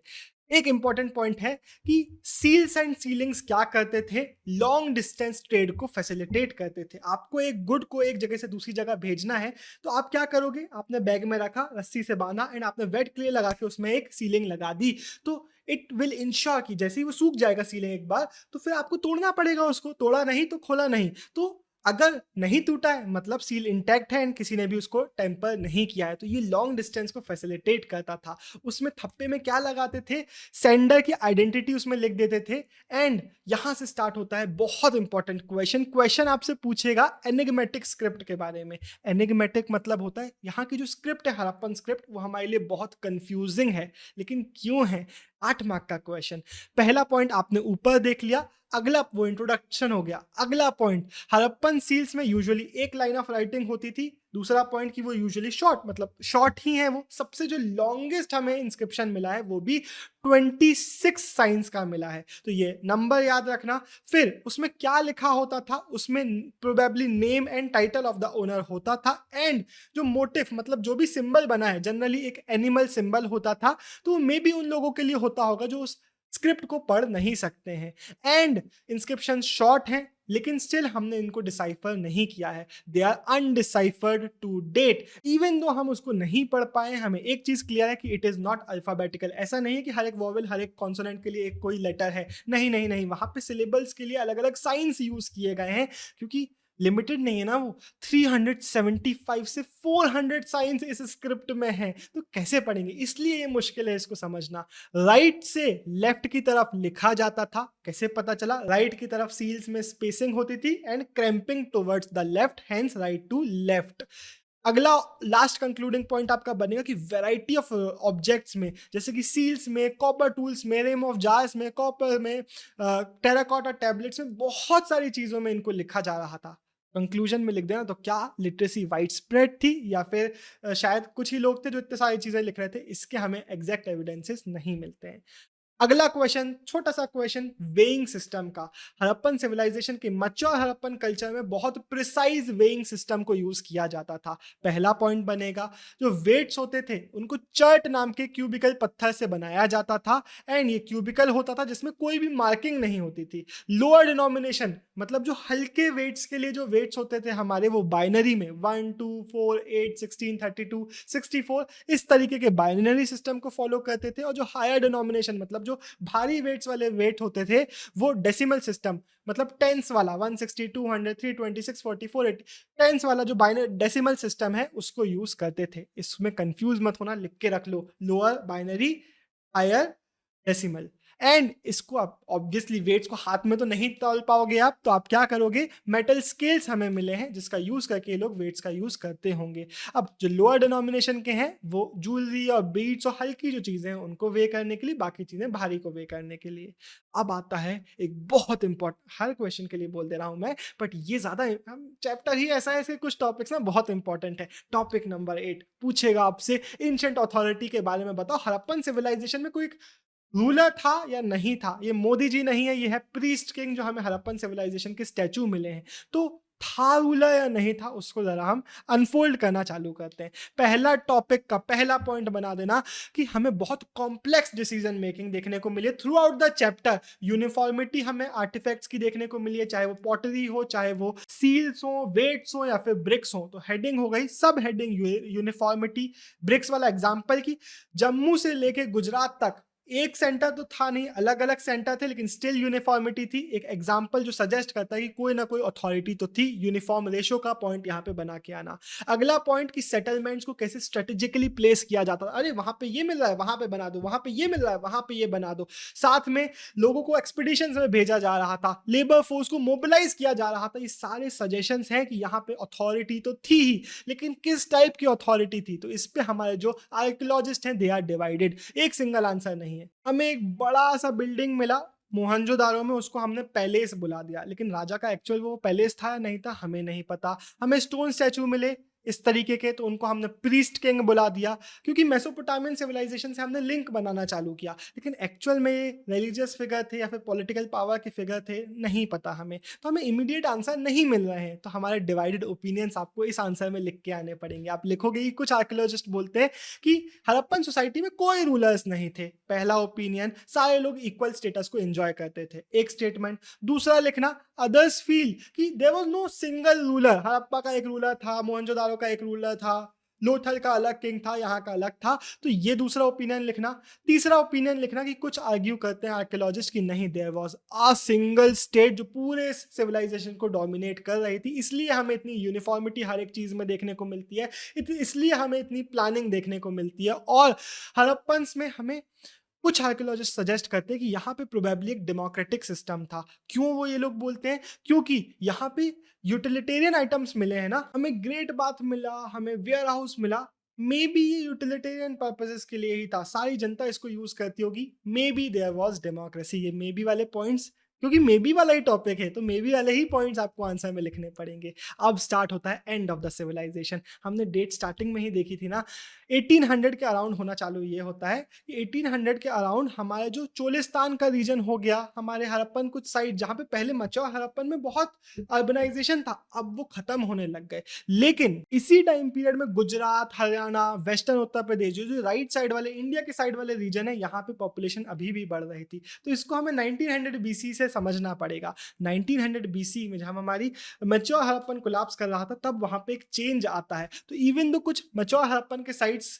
एक इंपॉर्टेंट पॉइंट है कि सील्स एंड सीलिंग्स क्या करते थे, लॉन्ग डिस्टेंस ट्रेड को फैसिलिटेट करते थे। आपको एक गुड को एक जगह से दूसरी जगह भेजना है तो आप क्या करोगे, आपने बैग में रखा, रस्सी से बांधा एंड आपने वेट क्ले लगा के उसमें एक सीलिंग लगा दी, तो इट विल इंश्योर कि जैसे ही वो सूख जाएगा सीलिंग एक बार, तो फिर आपको तोड़ना पड़ेगा उसको, तोड़ा नहीं तो खोला नहीं। तो अगर नहीं टूटा है मतलब सील इंटैक्ट है एंड किसी ने भी उसको टेम्पर नहीं किया है, तो ये लॉन्ग डिस्टेंस को फैसिलिटेट करता था। उसमें थप्पे में क्या लगाते थे, सेंडर की आइडेंटिटी उसमें लिख देते थे। एंड यहां से स्टार्ट होता है बहुत इंपॉर्टेंट क्वेश्चन आपसे पूछेगा एनिग्मेटिक स्क्रिप्ट के बारे में। एनिग्मेटिक मतलब होता है यहाँ की जो स्क्रिप्ट है हड़प्पन स्क्रिप्ट, वो हमारे लिए बहुत कंफ्यूजिंग है, लेकिन क्यों है, 8 मार्क का क्वेश्चन। पहला पॉइंट आपने ऊपर देख लिया, अगला वो इंट्रोडक्शन हो गया। अगला पॉइंट, हड़प्पन सील्स में यूजुअली एक लाइन ऑफ राइटिंग होती थी। दूसरा पॉइंट कि वो यूजुअली शॉर्ट, मतलब शॉर्ट ही है। वो सबसे जो लॉन्गेस्ट हमें इंस्क्रिप्शन मिला है वो भी 26 साइंस का मिला है, तो ये नंबर याद रखना। फिर उसमें क्या लिखा होता था, उसमें probably name and title of the owner होता था, एंड जो मोटिव मतलब जो भी सिंबल बना है जनरली एक एनिमल सिंबल होता था, तो मे बी उन लोगों के लिए होता होगा जो उस स्क्रिप्ट को पढ़ नहीं सकते हैं। एंड इंस्क्रिप्शन शॉर्ट हैं लेकिन स्टिल हमने इनको डिसाइफर नहीं किया है, they are undeciphered to date. Even though हम उसको नहीं पढ़ पाए, हमें एक चीज क्लियर है कि इट इज नॉट अल्फाबेटिकल। ऐसा नहीं है कि हर एक वॉवेल हर एक कॉन्सोनेंट के लिए एक कोई लेटर है, नहीं नहीं नहीं, वहां पे सिलेबल्स के लिए अलग अलग साइंस यूज किए गए हैं, क्योंकि लिमिटेड नहीं है ना वो, 375 से 400 साइंस इस स्क्रिप्ट में है, तो कैसे पढ़ेंगे, इसलिए ये मुश्किल है इसको समझना। राइट से लेफ्ट की तरफ लिखा जाता था, कैसे पता चला, राइट की तरफ सील्स में स्पेसिंग होती थी and cramping towards the left, hence right to left. अगला लास्ट कंक्लूडिंग पॉइंट आपका बनेगा कि वैरायटी ऑफ ऑब्जेक्ट्स में, जैसे कि सील्स में, कॉपर टूल्स में, रेम ऑफ जार्स में, कॉपर में, टेराकोटा टैबलेट्स में, बहुत सारी चीज़ों में इनको लिखा जा रहा था। कंक्लूजन में लिख देना, तो क्या लिटरेसी वाइड स्प्रेड थी या फिर शायद कुछ ही लोग थे जो इतने सारी चीज़ें लिख रहे थे, इसके हमें एग्जैक्ट एविडेंसेस नहीं मिलते हैं। अगला क्वेश्चन, छोटा सा क्वेश्चन वेइंग सिस्टम का। हड़प्पन सिविलाइजेशन के मैच्योर हड़प्पन कल्चर में बहुत प्रिसाइज वेइंग सिस्टम को यूज किया जाता था। पहला पॉइंट बनेगा, जो वेट्स होते थे उनको चर्ट नाम के क्यूबिकल पत्थर से बनाया जाता था, एंड ये क्यूबिकल होता था जिसमें कोई भी मार्किंग नहीं होती थी। लोअर डिनोमिनेशन मतलब जो हल्के वेट्स के लिए जो वेट्स होते थे हमारे, वो बाइनरी में 1 2 4 8 16 32 64 इस तरीके के बाइनरी सिस्टम को फॉलो करते थे। और जो हायर डिनोमिनेशन मतलब जो भारी वेट्स वाले वेट होते थे, वो डेसिमल सिस्टम मतलब टेंस वाला 160 200 326 44 80 टेंस वाला जो बाइनरी डेसिमल सिस्टम है उसको यूज करते थे। इसमें कंफ्यूज मत होना, लिख के रख लो, lower binary higher decimal. And इसको आप ऑब्वियसली वेट्स को हाथ में तो नहीं तौल पाओगे आप, तो आप क्या करोगे, मेटल स्केल्स हमें मिले हैं जिसका यूज करके ये लोग वेट्स का यूज करते होंगे। अब जो लोअर डिनोमिनेशन के हैं वो ज्वेलरी और बीड्स और हल्की जो चीजें हैं उनको वे करने के लिए, बाकी चीजें भारी को वे करने के लिए। अब आता है एक बहुत इंपॉर्टेंट, हर क्वेश्चन के लिए बोल दे रहा हूं मैं, बट ये ज्यादा चैप्टर ही ऐसा है, इसके कुछ टॉपिक्स ना बहुत इंपॉर्टेंट है। टॉपिक नंबर 8 पूछेगा आपसे, एंशिएंट अथॉरिटी के बारे में बताओ। हड़प्पन सिविलाइजेशन में कोई रूलर था या नहीं था? ये मोदी जी नहीं है, ये है प्रीस्ट किंग जो हमें हड़प्पन सिविलाइजेशन के स्टैचू मिले हैं। तो था रूलर या नहीं था, उसको जरा हम अनफोल्ड करना चालू करते हैं। पहला टॉपिक का पहला पॉइंट बना देना कि हमें बहुत कॉम्प्लेक्स डिसीजन मेकिंग देखने को मिली है through out the chapter. Uniformity हमें आर्टिफैक्ट्स की देखने को मिली है, चाहे वो पॉटरी हो, चाहे वो सील्स हो, वेट्स हो या फिर ब्रिक्स हो। तो हेडिंग हो गई, सब हेडिंग यूनिफॉर्मिटी। ब्रिक्स वाला एग्जाम्पल की जम्मू से लेके गुजरात तक एक सेंटर तो था नहीं, अलग अलग सेंटर थे लेकिन स्टिल यूनिफॉर्मिटी थी। एक एग्जांपल जो सजेस्ट करता है कि कोई ना कोई अथॉरिटी तो थी। यूनिफॉर्म रेशो का पॉइंट यहाँ पे बना के आना। अगला पॉइंट कि सेटलमेंट्स को कैसे स्ट्रेटेजिकली प्लेस किया जाता है। अरे वहां पे ये मिल रहा है वहां पे बना दो, वहां पे ये मिल रहा है वहां पे ये बना दो। साथ में लोगों को एक्सपीडिशंस में भेजा जा रहा था, लेबर फोर्स को मोबिलाइज किया जा रहा था। ये सारे सजेशंस हैं कि यहाँ पे अथॉरिटी तो थी ही, लेकिन किस टाइप की अथॉरिटी थी, तो इस पे हमारे जो आर्कियोलॉजिस्ट हैं दे आर डिवाइडेड। एक सिंगल आंसर नहीं है। हमें एक बड़ा सा बिल्डिंग मिला मोहनजोदारो में, उसको हमने पैलेस बुला दिया, लेकिन राजा का एक्चुअल वो पैलेस था या नहीं था हमें नहीं पता। हमें स्टोन स्टैचू मिले, इस तरीके के, तो उनको हमने प्रीस्ट किंग बुला दिया क्योंकि मेसोपोटामियन सिविलाइजेशन से हमने लिंक बनाना चालू किया। लेकिन एक्चुअल में ये रिलीजियस फिगर थे या फिर पॉलिटिकल पावर के फिगर थे, नहीं पता हमें। तो हमें इमीडिएट आंसर नहीं मिल रहे हैं, तो हमारे डिवाइडेड ओपिनियंस आपको इस आंसर में लिख के आने पड़ेंगे। आप लिखोगे कि कुछ आर्कियोलॉजिस्ट बोलते हैं कि हड़प्पन सोसाइटी में कोई रूलर्स नहीं थे। पहला ओपिनियन, सारे लोग इक्वल स्टेटस को एंजॉय करते थे, एक स्टेटमेंट। दूसरा लिखना, अदर्स फील कि there was no single ruler. Harappa का एक रूलर था, मोहनजोदारो का एक रूलर था, लोथल का अलग किंग था, यहाँ का अलग था। तो ये दूसरा ओपिनियन लिखना। तीसरा ओपिनियन लिखना कि कुछ आर्ग्यू करते हैं आर्कियोलॉजिस्ट कि नहीं, there was a single state जो पूरे सिविलाइजेशन को डोमिनेट कर रही थी, इसलिए हमें इतनी यूनिफॉर्मिटी हर एक चीज में देखने को मिलती है, इसलिए हमें इतनी प्लानिंग देखने को मिलती है। और हड़प्पन्स में हमें कुछ आर्कियोलॉजिस्ट सजेस्ट करते हैं कि यहाँ पे प्रोबेबली एक डेमोक्रेटिक सिस्टम था। क्यों वो ये लोग बोलते हैं? क्योंकि यहाँ पे यूटिलिटेरियन आइटम्स मिले हैं ना, हमें ग्रेट बाथ मिला, हमें वेयर हाउस मिला, मे बी ये यूटिलिटेरियन पर्पसेस के लिए ही था, सारी जनता इसको यूज करती होगी। Maybe there was democracy. ये मे बी वाले पॉइंट्स, क्योंकि मे बी वाला ही टॉपिक है, तो मे बी वाले ही पॉइंट्स आपको आंसर में लिखने पड़ेंगे। अब स्टार्ट होता है एंड ऑफ द सिविलाइजेशन। हमने डेट स्टार्टिंग में ही देखी थी ना, 1800 के अराउंड होना चालू ये होता है कि 1800 के अराउंड हमारा जो चोलिस्तान का रीजन हो गया, हमारे हड़प्पन कुछ साइड जहाँ पे पहले मचौर हड़प्पन में बहुत अर्बनाइजेशन था, अब वो खत्म होने लग गए। लेकिन इसी टाइम पीरियड में गुजरात, हरियाणा, वेस्टर्न उत्तर प्रदेश, जो राइट साइड वाले इंडिया के साइड वाले रीजन है, यहाँ पे पॉपुलेशन अभी भी बढ़ रही थी। तो इसको हमें 1900 BC से समझना पड़ेगा। 1900 BC में जब हमारी मचौर हड़प्पन कोलैप्स कर रहा था, तब वहां पे एक चेंज आता है। तो इवन दो कुछ मचौर हड़प्पन के साइट्स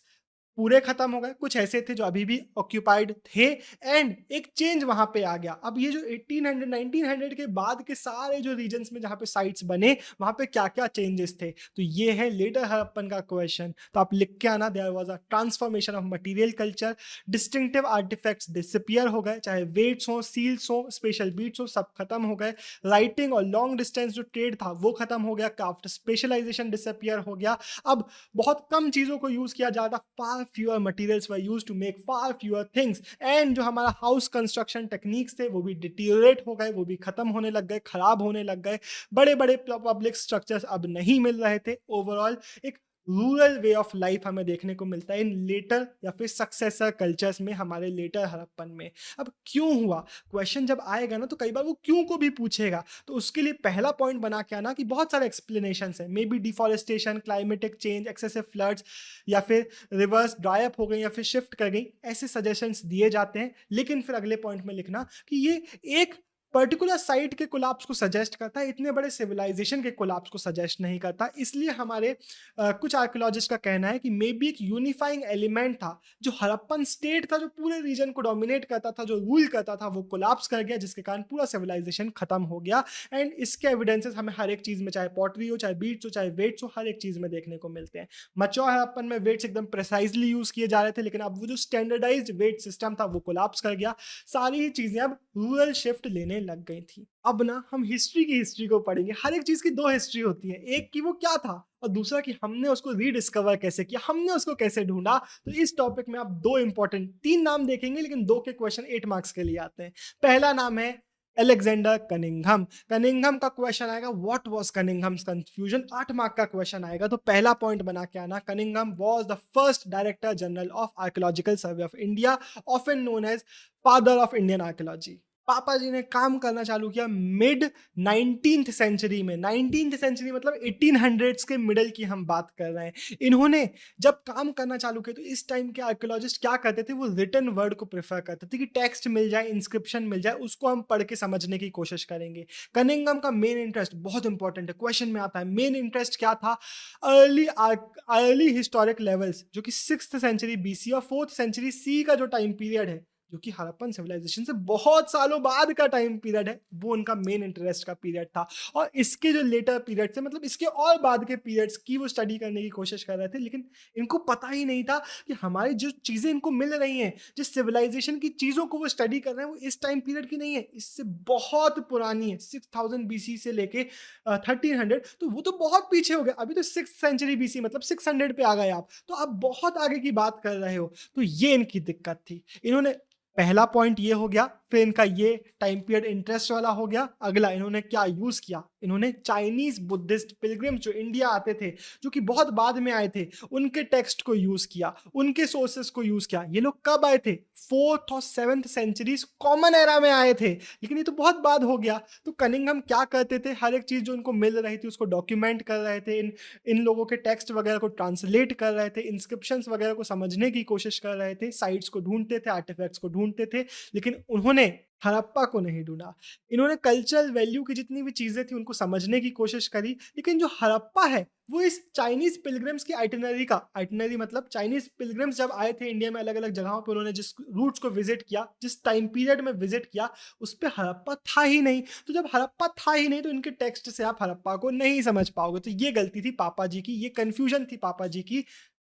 पूरे खत्म हो गए, कुछ ऐसे थे जो अभी भी ऑक्यूपाइड थे, एंड एक चेंज वहां पे आ गया। अब ये जो 1800 1900 के बाद के सारे जो रीजन्स में जहां पे साइट्स बने, वहां पे क्या क्या चेंजेस थे, तो ये है लेटर हड़प्पन का क्वेश्चन। तो आप लिख के आना, there was a transformation of material culture, distinctive artifacts disappear हो गए, चाहे वेट्स हो, सील्स हो, स्पेशल बीट्स हो, सब खत्म हो गए। राइटिंग और लॉन्ग डिस्टेंस जो ट्रेड था वो खत्म हो गया, क्राफ्ट स्पेशलाइजेशन डिसअपीयर हो गया। अब बहुत कम चीजों को यूज किया जाता, far fewer materials were used to make far fewer things, and जो हमारा हाउस कंस्ट्रक्शन टेक्निक्स थे वो भी डिटीरियोरेट हो गए, वो भी खत्म होने लग गए, खराब होने लग गए। बड़े बड़े पब्लिक स्ट्रक्चर्स अब नहीं मिल रहे थे। ओवरऑल एक रूरल वे ऑफ लाइफ हमें देखने को मिलता है इन लेटर या फिर सक्सेसर कल्चर्स में, हमारे लेटर हड़प्पन में। अब क्यों हुआ, क्वेश्चन जब आएगा ना, तो कई बार वो क्यों को भी पूछेगा। तो उसके लिए पहला पॉइंट बना के आना कि बहुत सारे एक्सप्लेनेशंस हैं, may be deforestation, climatic change, excessive floods, या फिर रिवर्स ड्राई अप हो गई या फिर शिफ्ट कर गई, ऐसे सजेशंस दिए जाते हैं। लेकिन फिर अगले पॉइंट में लिखना कि ये एक पर्टिकुलर साइट के कोलैप्स को सजेस्ट करता है, इतने बड़े सिविलाइजेशन के कोलैप्स को सजेस्ट नहीं करता। इसलिए हमारे कुछ आर्कियोलॉजिस्ट का कहना है कि मे बी एक यूनिफाइंग एलिमेंट था, जो हड़प्पन स्टेट था, जो पूरे रीजन को डोमिनेट करता था, जो रूल करता था, वो कोलैप्स कर गया, जिसके कारण पूरा सिविलाइजेशन खत्म हो गया। एंड इसके एविडेंसेस हमें हर एक चीज में, चाहे पॉटरी हो, चाहे बीट्स हो, चाहे वेट्स हो, हर एक चीज में देखने को मिलते हैं। मचौर हड़प्पन में वेट्स एकदम प्रिसाइजली यूज किए जा रहे थे, लेकिन अब वो जो स्टैंडर्डाइज्ड वेट सिस्टम था वो कोलैप्स कर गया। सारी ही चीजें अब रूरल शिफ्ट लेने लग गई थी। अब ना हम हिस्ट्री की हिस्ट्री को पढ़ेंगे। हर एक चीज की दो हिस्ट्री होती है, एक की वो क्या था और दूसरा कि हमने उसको रीडिस्कवर कैसे किया, हमने उसको कैसे ढूंढा। तो इस टॉपिक में आप दो इंपॉर्टेंट, तीन नाम देखेंगे, लेकिन दो के क्वेश्चन 8 मार्क्स के लिए आते हैं। पहला नाम है अलेक्जेंडर कनिंघम। कनिंघम का क्वेश्चन आएगा, what was Cunningham's confusion, 8 mark का क्वेश्चन आएगा। तो पहला पॉइंट बना के आना, Cunningham was the first director general of archaeological survey of India, often known as father of Indian archaeology. पापा जी ने काम करना चालू किया मिड 19th सेंचुरी में। 19th सेंचुरी मतलब 1800s के मिडल की हम बात कर रहे हैं। इन्होंने जब काम करना चालू किया, तो इस टाइम के आर्कियोलॉजिस्ट क्या करते थे, वो रिटन वर्ड को प्रेफर करते थे कि टेक्स्ट मिल जाए, इंस्क्रिप्शन मिल जाए, उसको हम पढ़ के समझने की कोशिश करेंगे। कनिंघम का मेन इंटरेस्ट बहुत इंपॉर्टेंट है, क्वेश्चन में आता है, मेन इंटरेस्ट क्या था, अर्ली हिस्टोरिक लेवल्स, जो कि 6th सेंचुरी BC और 4th सेंचुरी C का जो टाइम पीरियड है, जो कि हड़प्पन सिविलाइजेशन से बहुत सालों बाद का टाइम पीरियड है, वो उनका मेन इंटरेस्ट का पीरियड था। और इसके जो लेटर पीरियड थे, मतलब इसके और बाद के पीरियड्स की वो स्टडी करने की कोशिश कर रहे थे। लेकिन इनको पता ही नहीं था कि हमारी जो चीजें इनको मिल रही हैं, जिस सिविलाइजेशन की चीजों को वो स्टडी कर रहे हैं, वो इस टाइम पीरियड की नहीं है, इससे बहुत पुरानी है। 6000 BC से लेके 1300, तो वो तो बहुत पीछे हो गए। अभी तो 6th सेंचुरी BC मतलब 600 पे आ गए आप, तो आप बहुत आगे की बात कर रहे हो। तो ये इनकी दिक्कत थी। इन्होंने पहला पॉइंट ये हो गया, फिर इनका ये टाइम पीरियड इंटरेस्ट वाला हो गया। अगला इन्होंने क्या यूज किया, इन्होंने चाइनीज बुद्धिस्ट पिलग्रिम्स जो इंडिया आते थे, जो कि बहुत बाद में आए थे, उनके टेक्स्ट को यूज किया, उनके सोर्सेस को यूज किया। ये लोग कब आए थे? 4th और 7th सेंचुरीज कॉमन एरा में आए थे, लेकिन ये तो बहुत बाद हो गया। तो कनिंघम क्या करते थे? हर एक चीज जो उनको मिल रही थी उसको डॉक्यूमेंट कर रहे थे, इन लोगों के टेक्स्ट वगैरह को ट्रांसलेट कर रहे थे, इंस्क्रिप्शंस वगैरह को समझने की कोशिश कर रहे थे, साइट्स को ढूंढते थे, आर्टिफैक्ट्स को ढूंढते थे, लेकिन उन्होंने हड़प्पा को नहीं ढूंढा। इन्होंने कल्चरल वैल्यू की जितनी भी चीजें थी उनको समझने की कोशिश करी, लेकिन जो हड़प्पा है वो इस चाइनीज पिलग्रिम्स की आइटिनरी मतलब चाइनीज पिलग्रिम्स जब आए थे इंडिया में अलग अलग जगहों पर, उन्होंने जिस रूट्स को विजिट किया, जिस टाइम पीरियड में विजिट किया, उस पर हड़प्पा था ही नहीं। तो जब हड़प्पा था ही नहीं तो इनके टेक्स्ट से आप हड़प्पा को नहीं समझ पाओगे। तो ये गलती थी पापा जी की, ये कंफ्यूजन थी पापा जी की,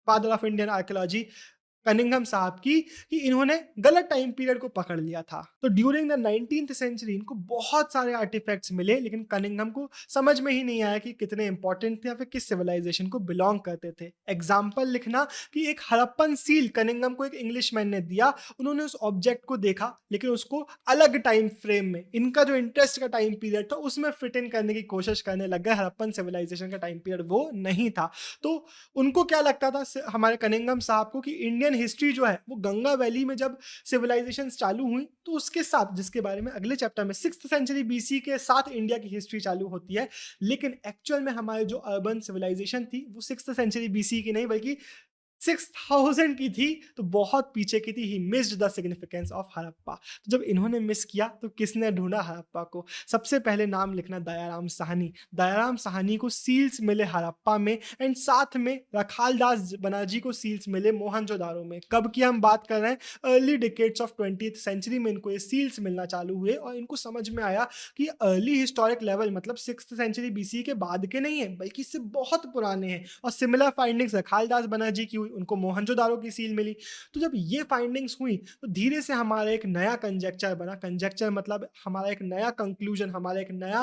father of Indian archaeology Cunningham साहब की, कि इन्होंने गलत टाइम पीरियड को पकड़ लिया था। तो ड्यूरिंग द 19th सेंचुरी इनको बहुत सारे आर्टिफैक्ट्स मिले, लेकिन कनिंघम को समझ में ही नहीं आया कि कितने इंपॉर्टेंट थे या फिर किस सिविलाइजेशन को बिलोंग करते थे। एग्जाम्पल लिखना कि एक हड़प्पन सील कनिंघम को एक इंग्लिशमैन ने दिया, उन्होंने उस ऑब्जेक्ट को देखा, लेकिन उसको अलग टाइम फ्रेम में, इनका जो इंटरेस्ट का टाइम पीरियड था उसमें फिट इन करने की कोशिश करने लग गए। हड़प्पन सिविलाइजेशन का टाइम पीरियड वो नहीं था। तो उनको क्या लगता था हमारे कनिंघम साहब को कि इंडियन हिस्ट्री जो है वो गंगा वैली में जब सिविलाइजेशन चालू हुई तो उसके साथ, जिसके बारे में अगले चैप्टर में 6th सेंचुरी बीसी के साथ इंडिया की हिस्ट्री चालू होती है, लेकिन एक्चुअल में हमारे जो अर्बन सिविलाइजेशन थी वो 6th सेंचुरी बीसी की नहीं बल्कि 6000 की थी, तो बहुत पीछे की थी। He missed the significance of Harappa. तो जब इन्होंने मिस किया तो किसने ढूंढा हड़प्पा को? सबसे पहले नाम लिखना दयाराम साहनी। दयाराम साहनी को सील्स मिले हड़प्पा में, एंड साथ में रखालदास बनर्जी को सील्स मिले मोहनजोदारो में। कब की हम बात कर रहे हैं? Early decades of 20th century में इनको ये सील्स मिलना चालू हुए, और इनको समझ में आया कि अर्ली हिस्टोरिक लेवल मतलब 6th सेंचुरी बीसी के बाद के नहीं है बल्कि इससे बहुत पुराने हैं। और सिमिलर फाइंडिंग्स रखालदास बनर्जी की, उनको मोहनजोदारो की सील मिली। तो जब ये फाइंडिंग्स हुई तो धीरे से हमारा एक नया कंजेक्चर बना। कंजेक्चर मतलब हमारा एक नया कंक्लूजन, हमारा एक नया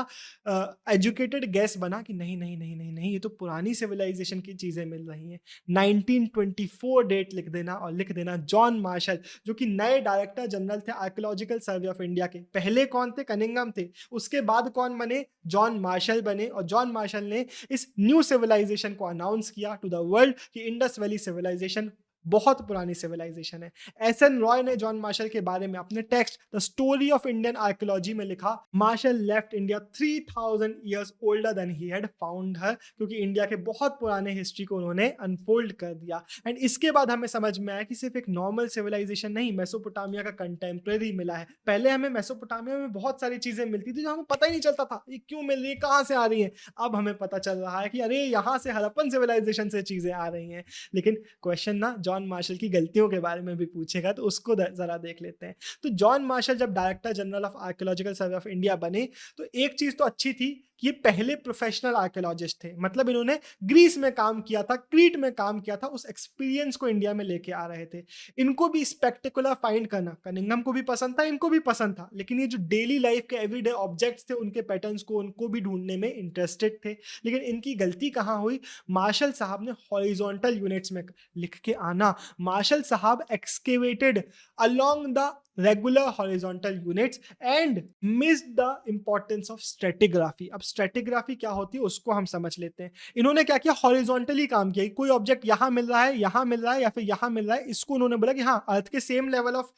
एजुकेटेड गैस बना कि नहीं नहीं नहीं नहीं नहीं, ये तो पुरानी सिविलाइजेशन की चीजें मिल रही हैं। 1924 डेट लिख देना, और लिख देना जॉन मार्शल, जो कि नए डायरेक्टर जनरल थे आर्कियोलॉजिकल सर्वे ऑफ इंडिया के। पहले कौन थे? कनिंघम थे। उसके बाद कौन बने? जॉन मार्शल बने। और जॉन मार्शल ने इस न्यू सिविलाइजेशन को अनाउंस किया टू द वर्ल्ड कि इंडस वैली सिविलाइजेशन बहुत पुरानी सिविलाइजेशन है। एस.एन. रॉय ने जॉन मार्शल के बारे में अपने text the story of Indian archaeology में लिखा, Marshall left India 3000 years older than he had found her, क्योंकि इंडिया के बहुत पुराने हिस्ट्री को उन्होंने अनफोल्ड कर दिया। एंड इसके बाद हमें समझ में आया कि सिर्फ एक नॉर्मल सिविलाइजेशन नहीं, मेसोपोटामिया का कंटेम्प्रेरी मिला है। पहले हमें मेसोपोटामिया में बहुत सारी चीजें मिलती थी जो हमें पता ही नहीं चलता था ये क्यों मिल रही है, कहाँ से आ रही है। अब हमें पता चल रहा है कि अरे यहाँ से हड़प्पन सिविलाइजेशन से चीजें आ रही हैं। लेकिन क्वेश्चन ना जॉन मार्शल की गलतियों के बारे में भी पूछेगा, तो उसको जरा देख लेते हैं। तो जॉन मार्शल जब director general of archaeological survey of India बने तो एक चीज तो अच्छी थी कि ये पहले प्रोफेशनल आर्कियोलॉजिस्ट थे। मतलब इन्होंने ग्रीस में काम किया था, क्रीट में काम किया था, उस एक्सपीरियंस को इंडिया में लेके आ रहे थे। इनको भी स्पेक्टेकुलर फाइंड करना कनिंघम को भी पसंद था, इनको भी पसंद था, लेकिन ये जो डेली लाइफ के एवरीडे ऑब्जेक्ट्स थे उनके पैटर्न्स को उनको भी ढूंढने में इंटरेस्टेड थे। लेकिन इनकी गलती कहाँ हुई? मार्शल साहब ने हॉरिजॉन्टल यूनिट्स में लिख के आना। मार्शल साहब excavated along the regular horizontal units and missed the importance of stratigraphy। अब stratigraphy क्या होती है उसको हम समझ लेते हैं। इन्होंने क्या किया? हॉरिजॉन्टली काम किया। कोई ऑब्जेक्ट यहाँ मिल रहा है, यहाँ मिल रहा है, या फिर यहाँ मिल रहा है, इसको उन्होंने बोला कि हाँ अर्थ के सेम लेवल ऑफ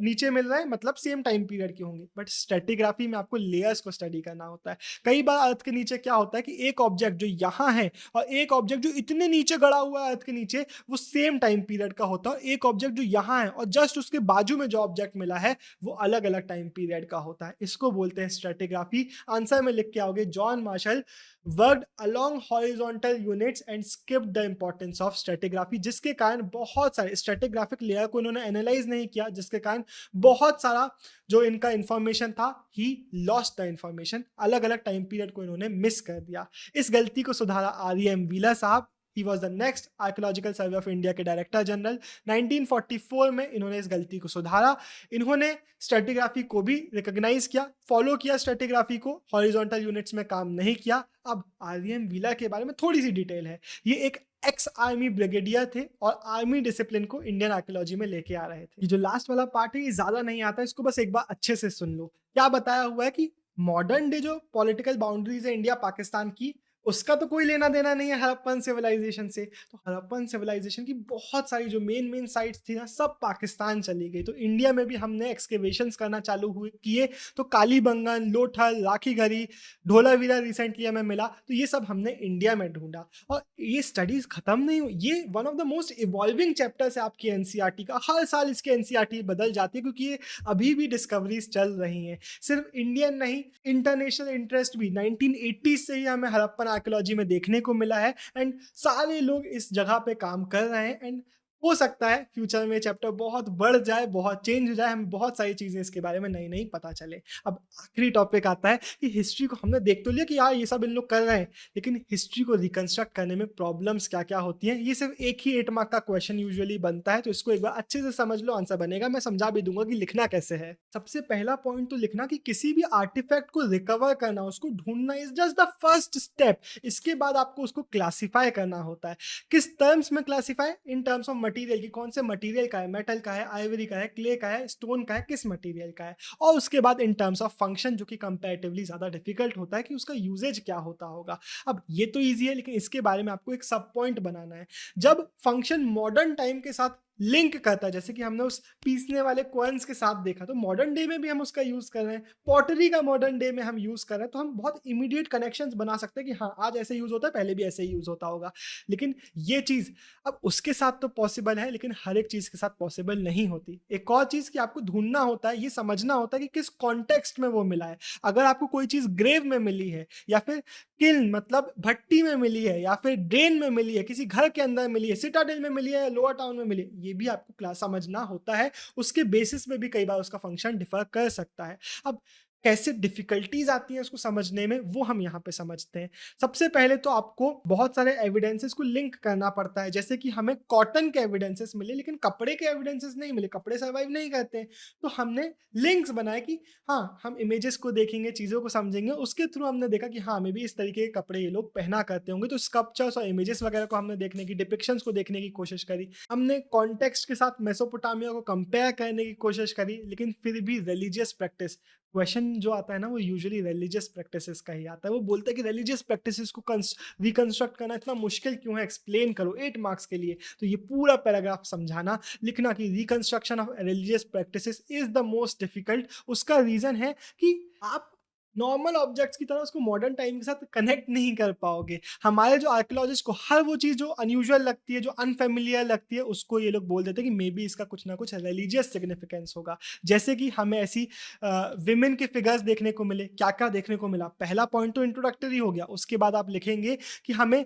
नीचे मिल रहा है, मतलब सेम टाइम पीरियड के होंगे। बट स्ट्रेटिग्राफी में आपको लेयर्स को स्टडी करना होता है। कई बार अर्थ के नीचे क्या होता है कि एक ऑब्जेक्ट जो यहाँ है और एक ऑब्जेक्ट जो इतने नीचे गड़ा हुआ है अर्थ के नीचे, वो सेम टाइम पीरियड का होता है। एक ऑब्जेक्ट जो यहाँ है और जस्ट उसके बाजू में जो ऑब्जेक्ट मिला है वो अलग अलग टाइम पीरियड का होता है। इसको बोलते हैं स्ट्रेटिग्राफी। आंसर में लिख के आओगे John Marshall worked along horizontal units and skipped the importance of stratigraphy, जिसके कारण बहुत सारे स्ट्रेटिग्राफिक लेयर को इन्होंने एनालाइज नहीं किया, जिसके कारण बहुत सारा जो इनका इंफॉर्मेशन था ही लॉस्ट द इंफॉर्मेशन। अलग अलग टाइम पीरियड को इन्होंने मिस कर दिया। इस गलती को सुधारा आर.एम. व्हीलर साहब। He was the next archaeological survey of India के डायरेक्टर जनरल। 1944 में इन्होंने इस गलती को सुधारा। इन्होंने स्ट्रेटिग्राफी को भी रिकॉग्नाइज किया, फॉलो किया स्ट्रेटिग्राफी को, हॉरिजॉन्टल यूनिट्स में काम नहीं किया। अब आर.एम. व्हीलर के बारे में थोड़ी सी डिटेल है। ये एक एक्स आर्मी ब्रिगेडियर थे और आर्मी डिसिप्लिन को इंडियन आर्कियोलॉजी में लेके आ रहे थे। ये जो लास्ट वाला पार्ट है ये ज्यादा नहीं आता, इसको बस एक बार अच्छे से सुन लो। क्या बताया हुआ है कि मॉडर्न डे जो पॉलिटिकल बाउंड्रीज है इंडिया पाकिस्तान की, उसका तो कोई लेना देना नहीं है हड़प्पन सिविलाइजेशन से। तो हड़प्पन सिविलाइजेशन की बहुत सारी जो मेन साइट्स थी ना, सब पाकिस्तान चली गई। तो इंडिया में भी हमने एक्सकेवेशंस करना चालू हुए किए। तो कालीबंगन, लोथल, राखी गढ़ी, धोलावीरा रिसेंटली हमें मिला। तो ये सब हमने इंडिया में ढूंढा और ये स्टडीज खत्म नहीं हुई। ये one of the most evolving chapters है आपकी एनसीईआरटी का। हर साल इसके एनसीईआरटी बदल जाती है क्योंकि ये अभी भी डिस्कवरीज चल रही हैं। सिर्फ इंडियन नहीं, इंटरनेशनल इंटरेस्ट भी 1980 से ही हमें हड़प्पन आर्कियोलॉजी में देखने को मिला है। एंड सारे लोग इस जगह पे काम कर रहे हैं। एंड हो सकता है फ्यूचर में चैप्टर बहुत बढ़ जाए, बहुत चेंज हो जाए, हमें बहुत सारी चीजें इसके बारे में नई नई पता चले। अब आखिरी टॉपिक आता है कि हिस्ट्री को हमने देख तो लिया कि यार ये सब इन लोग कर रहे हैं, लेकिन हिस्ट्री को रिकंस्ट्रक्ट करने में प्रॉब्लम्स क्या क्या होती हैं। ये सिर्फ एक ही 8 मार्क का क्वेश्चन यूजुअली बनता है, तो इसको एक बार अच्छे से समझ लो, आंसर बनेगा। मैं समझा भी दूंगा कि लिखना कैसे है। सबसे पहला पॉइंट तो लिखना कि किसी भी आर्टिफैक्ट को रिकवर करना, उसको ढूंढना is just the first step. इसके बाद आपको उसको क्लासिफाई करना होता है। किस टर्म्स में classify? In terms of material की कौन से मटेरियल का है, मेटल का है, आइवरी का है, क्ले का है, स्टोन का है, किस मटेरियल का है। और उसके बाद इन टर्म्स ऑफ फंक्शन, जो कि कंपैरेटिवली ज्यादा डिफिकल्ट होता है कि उसका यूजेज क्या होता होगा। अब ये तो ईजी है, लेकिन इसके बारे में आपको एक सब पॉइंट बनाना है। जब फंक्शन मॉडर्न टाइम के साथ लिंक करता है, जैसे कि हमने उस पीसने वाले कॉइन्स के साथ देखा, तो मॉडर्न डे में भी हम उसका यूज कर रहे हैं, पॉटरी का मॉडर्न डे में हम यूज कर रहे हैं, तो हम बहुत इमीडिएट कनेक्शंस बना सकते हैं कि हाँ आज ऐसे यूज होता है, पहले भी ऐसे ही यूज होता होगा। लेकिन ये चीज अब उसके साथ तो पॉसिबल है, लेकिन हर एक चीज के साथ पॉसिबल नहीं होती। एक और चीज कि आपको ढूंढना होता है, ये समझना होता है कि किस कॉन्टेक्स्ट में वो मिला है। अगर आपको कोई चीज ग्रेव में मिली है, या फिर किल्न मतलब भट्टी में मिली है, या फिर ड्रेन में मिली है, किसी घर के अंदर मिली है, सिटाडेल में मिली है, या लोअर टाउन में मिली है, ये भी आपको क्लास समझना होता है। उसके बेसिस में भी कई बार उसका फंक्शन डिफर कर सकता है। अब कैसे डिफिकल्टीज आती हैं उसको समझने में, वो हम यहाँ पे समझते हैं। सबसे पहले तो आपको बहुत सारे एविडेंसेस को लिंक करना पड़ता है। जैसे कि हमें कॉटन के एविडेंसेस मिले, लेकिन कपड़े के एविडेंसेस नहीं मिले, कपड़े सर्वाइव नहीं करते हैं। तो हमने लिंक्स बनाए कि हाँ हम इमेजेस को देखेंगे, चीज़ों को समझेंगे, उसके थ्रू हमने देखा कि हाँ मे भी इस तरीके के कपड़े ये लोग पहना करते होंगे। तो स्कल्पचर्स और इमेजेस वगैरह को हमने देखने की, डिपिक्शंस को देखने की कोशिश करी। हमने कॉन्टेक्स्ट के साथ मेसोपोटामिया को कंपेयर करने की कोशिश करी, लेकिन फिर भी रिलीजियस प्रैक्टिस, क्वेश्चन जो आता है ना वो यूजुअली रिलीजियस प्रैक्टिसेस का ही आता है। वो बोलते हैं कि रिलीजियस प्रैक्टिसेस को रिकंस्ट्रक्ट करना इतना मुश्किल क्यों है, एक्सप्लेन करो 8 मार्क्स के लिए। तो ये पूरा पैराग्राफ समझाना, लिखना कि reconstruction of religious practices is the most difficult. उसका रीजन है कि आप नॉर्मल ऑब्जेक्ट्स की तरह उसको मॉडर्न टाइम के साथ कनेक्ट नहीं कर पाओगे। हमारे जो आर्कियोलॉजिस्ट को हर वो चीज़ जो अनयूजुअल लगती है, जो अनफेमिलियर लगती है, उसको ये लोग बोल देते हैं कि मे बी इसका कुछ ना कुछ रिलीजियस सिग्निफिकेंस होगा। जैसे कि हमें ऐसी विमेन के फिगर्स देखने को मिले। क्या क्या देखने को मिला? पहला पॉइंट तो इंट्रोडक्टरी हो गया। उसके बाद आप लिखेंगे कि हमें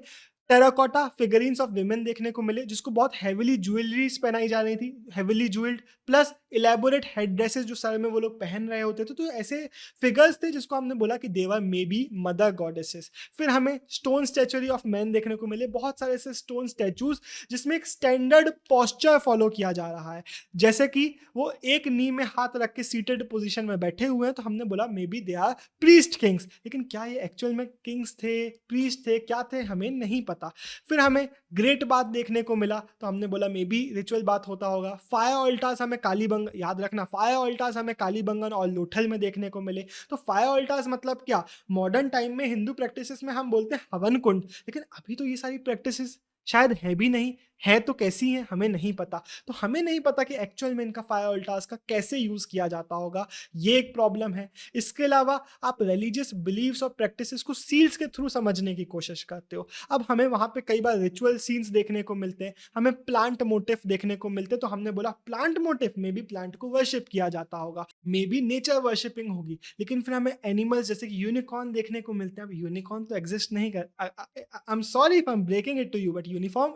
टेराकोटा फिगरीन्स ऑफ विमेन देखने को मिले, जिसको बहुत हेविली ज्वेलरीज पहनाई जा रही थी, heavily jewelled, plus elaborate head dresses जो सर में वो लोग पहन रहे होते थे। तो ऐसे फिगर्स थे जिसको हमने बोला कि देवर मे बी मदर गॉडेसेस। फिर हमें स्टोन स्टैचुरी ऑफ मैन देखने को मिले, बहुत सारे ऐसे स्टोन स्टैचूज जिसमें एक स्टैंडर्ड पोस्चर फॉलो किया जा रहा है, जैसे कि वो एक नी में हाथ रख के सीटेड पोजीशन में बैठे हुए हैं। तो हमने बोला maybe they are priest kings. लेकिन क्या ये एक्चुअल में किंग्स थे, प्रीस्ट थे, क्या थे, हमें नहीं पता। फिर हमें ग्रेट बाथ देखने को मिला, तो हमने बोला मे बी रिचुअल बाथ होता होगा। फायर ऑल्टार्स हमें कालीबंगन, याद रखना फायर ऑल्टार्स हमें कालीबंगन और लोथल में देखने को मिले। तो फायर ऑल्टार्स मतलब क्या? मॉडर्न टाइम में हिंदू प्रैक्टिसेस में हम बोलते हैं हवन कुंड, लेकिन अभी तो ये सारी प्रैक्टिसेस शायद है भी नहीं, है तो कैसी है हमें नहीं पता। तो हमें नहीं पता कि एक्चुअल में इनका फायर ऑल्टार्स का कैसे यूज किया जाता होगा, ये एक प्रॉब्लम है। इसके अलावा आप रिलीजियस बिलीव्स और प्रैक्टिसेस को सील्स के थ्रू समझने की कोशिश करते हो। अब हमें वहां पे कई बार रिचुअल सीन्स देखने को मिलते हैं, हमें प्लांट मोटिव देखने को मिलते हैं। तो हमने बोला plant motive, may be plant को वर्शिप किया जाता होगा, मे बी नेचर वर्शिपिंग होगी। लेकिन फिर हमें एनिमल्स जैसे कि यूनिकॉर्न देखने को मिलते हैं। अब यूनिकॉर्न तो एग्जिस्ट नहीं कर, I am sorry if I am breaking it to you, but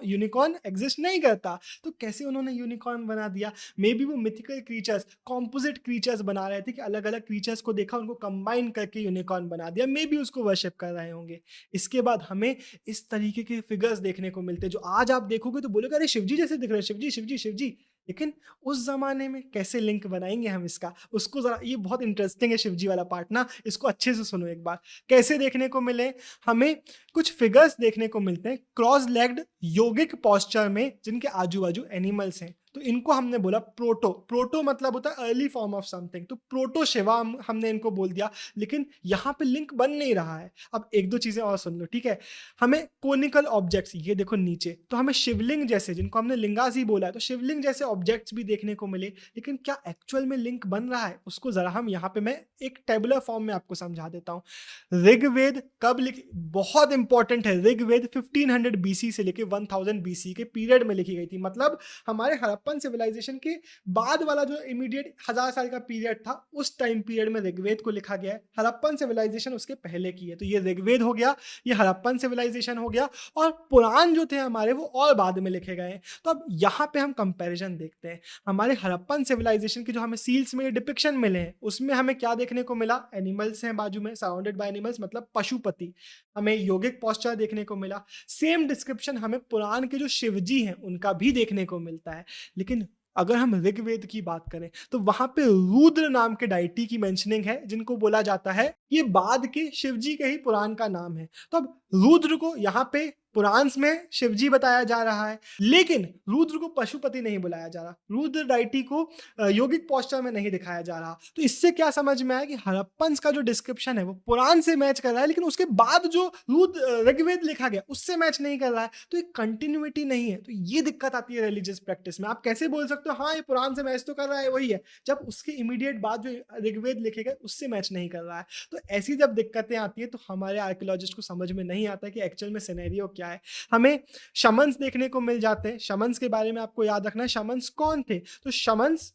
unicorn exist नहीं करता। तो कैसे उन्होंने यूनिकॉर्न बना दिया? मे बी वो मिथिकल क्रीचर्स, कॉम्पोजिट क्रीचर्स बना रहे थे कि अलग अलग क्रीचर्स को देखा, उनको कंबाइन करके यूनिकॉर्न बना दिया, मे बी उसको वर्शिप कर रहे होंगे। इसके बाद हमें इस तरीके के फिगर्स देखने को मिलते हैं जो आज आप देखोगे तो बोलोगे अरे शिवजी जैसे दिख रहे हैं, शिवजी शिवजी शिवजी। लेकिन उस जमाने में कैसे लिंक बनाएंगे हम इसका, उसको जरा, ये बहुत इंटरेस्टिंग है शिवजी वाला पार्ट ना, इसको अच्छे से सुनो एक बार। कैसे देखने को मिले? हमें कुछ फिगर्स देखने को मिलते हैं क्रॉस लेग्ड योगिक पोस्चर में, जिनके आजू बाजू एनिमल्स हैं। तो इनको हमने बोला प्रोटो। प्रोटो मतलब होता है अर्ली फॉर्म ऑफ समथिंग, तो प्रोटो शिवा हमने इनको बोल दिया। लेकिन यहाँ पे लिंक बन नहीं रहा है। अब एक दो चीजें और सुन लो, ठीक है। हमें कोनिकल ऑब्जेक्ट्स, ये देखो नीचे, तो हमें शिवलिंग जैसे, जिनको हमने लिंगास ही बोला है, तो शिवलिंग जैसे ऑब्जेक्ट्स भी देखने को मिले। लेकिन क्या एक्चुअल में लिंक बन रहा है, उसको जरा हम यहाँ पे मैं एक टेबुलर फॉर्म में आपको समझा देता हूँ। ऋग्वेद कब लिखी, बहुत इंपॉर्टेंट है, ऋग्वेद 1500 बीसी से लेके 1000 बीसी के पीरियड में लिखी गई थी। मतलब हमारे हड़प्पन सिविलाइजेशन के बाद वाला जो इमीडिएट 1000 साल का पीरियड था, उस टाइम पीरियड में ऋग्वेद को लिखा गया है। हड़प्पन सिविलाइजेशन उसके पहले की है, तो ये ऋग्वेद हो गया, ये हड़प्पन सिविलाइजेशन हो गया, और पुराण जो थे हमारे वो और बाद में लिखे गए हैं। तो अब यहाँ पे हम कंपैरिजन देखते हैं। हमारे हड़प्पन सिविलाइजेशन के जो हमें सील्स में डिपिक्शन मिले हैं, उसमें हमें क्या देखने को मिला, एनिमल्स हैं बाजू में, सराउंडेड बाय एनिमल्स, मतलब पशुपति। हमें योगिक पोस्चर देखने को मिला। सेम डिस्क्रिप्शन हमें पुराण के जो शिवजी हैं उनका भी देखने को मिलता है। लेकिन अगर हम ऋग्वेद की बात करें तो वहां पे रुद्र नाम के डाइटी की मेंशनिंग है, जिनको बोला जाता है ये बाद के शिवजी के ही पुराण का नाम है। तो अब रुद्र को यहाँ पे पुराण में शिवजी बताया जा रहा है, लेकिन रुद्र को पशुपति नहीं बुलाया जा रहा, रुद्र डाइटी को योगिक पोस्चर में नहीं दिखाया जा रहा। तो इससे क्या समझ में आया कि हड़प्पन्स का जो डिस्क्रिप्शन है वो पुराण से मैच कर रहा है, लेकिन उसके बाद जो ऋग्वेद लिखा गया उससे मैच नहीं कर रहा है। तो एक कंटिन्यूटी नहीं है। तो ये दिक्कत आती है रिलीजियस प्रैक्टिस में। आप कैसे बोल सकते हो हाँ ये पुराण से मैच तो कर रहा है, वही है, जब उसके इमीडिएट बाद जो ऋग्वेद लिखे गए उससे मैच नहीं कर रहा है। तो ऐसी जब दिक्कतें आती है तो हमारे आर्कियोलॉजिस्ट को समझ में नहीं आता कि एक्चुअल में सिनेरियो क्या है। हमें शमन्स देखने को मिल जाते हैं। शमन्स के बारे में आपको याद रखना है, शमन्स कौन थे। तो शमन्स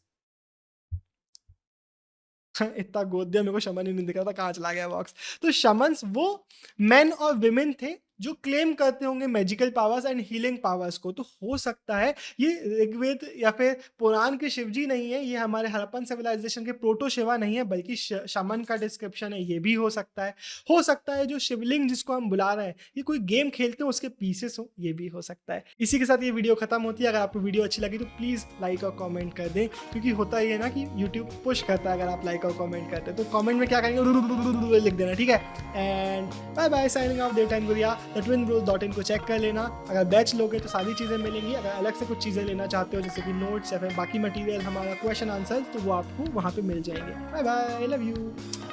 इतना गोद दिया, मेरे को शमन ही नहीं दिख रहा था, कहाँ चला गया बॉक्स। तो शमन्स वो मेन और विमेन थे जो क्लेम करते होंगे magical powers and healing powers को। तो हो सकता है ये ऋग्वेद या फिर पुराण के शिवजी नहीं है, ये हमारे हड़प्पन सिविलाइजेशन के प्रोटो शिवा नहीं है, बल्कि शमन का डिस्क्रिप्शन है, ये भी हो सकता है। हो सकता है जो शिवलिंग जिसको हम बुला रहे हैं ये कोई गेम खेलते हो उसके पीसेस हो, ये भी हो सकता है। इसी के साथ ये वीडियो खत्म होती है। अगर आपको वीडियो अच्छी लगी तो प्लीज़ लाइक और कॉमेंट कर दें, क्योंकि होता ही है ना कि यूट्यूब पुश करता है अगर आप लाइक और कॉमेंट करते हैं। तो कॉमेंट में क्या करेंगे, लिख देना, ठीक है। And bye bye, signing off, देव टाइम गुड़िया। twinbros.in को चेक कर लेना। अगर बैच लोगे तो सारी चीज़ें मिलेंगी। अगर अलग से कुछ चीज़ें लेना चाहते हो जैसे कि नोट्स या फिर बाकी मटेरियल, हमारा क्वेश्चन आंसर, तो वो आपको वहाँ पे मिल जाएंगे। Bye bye, I love you.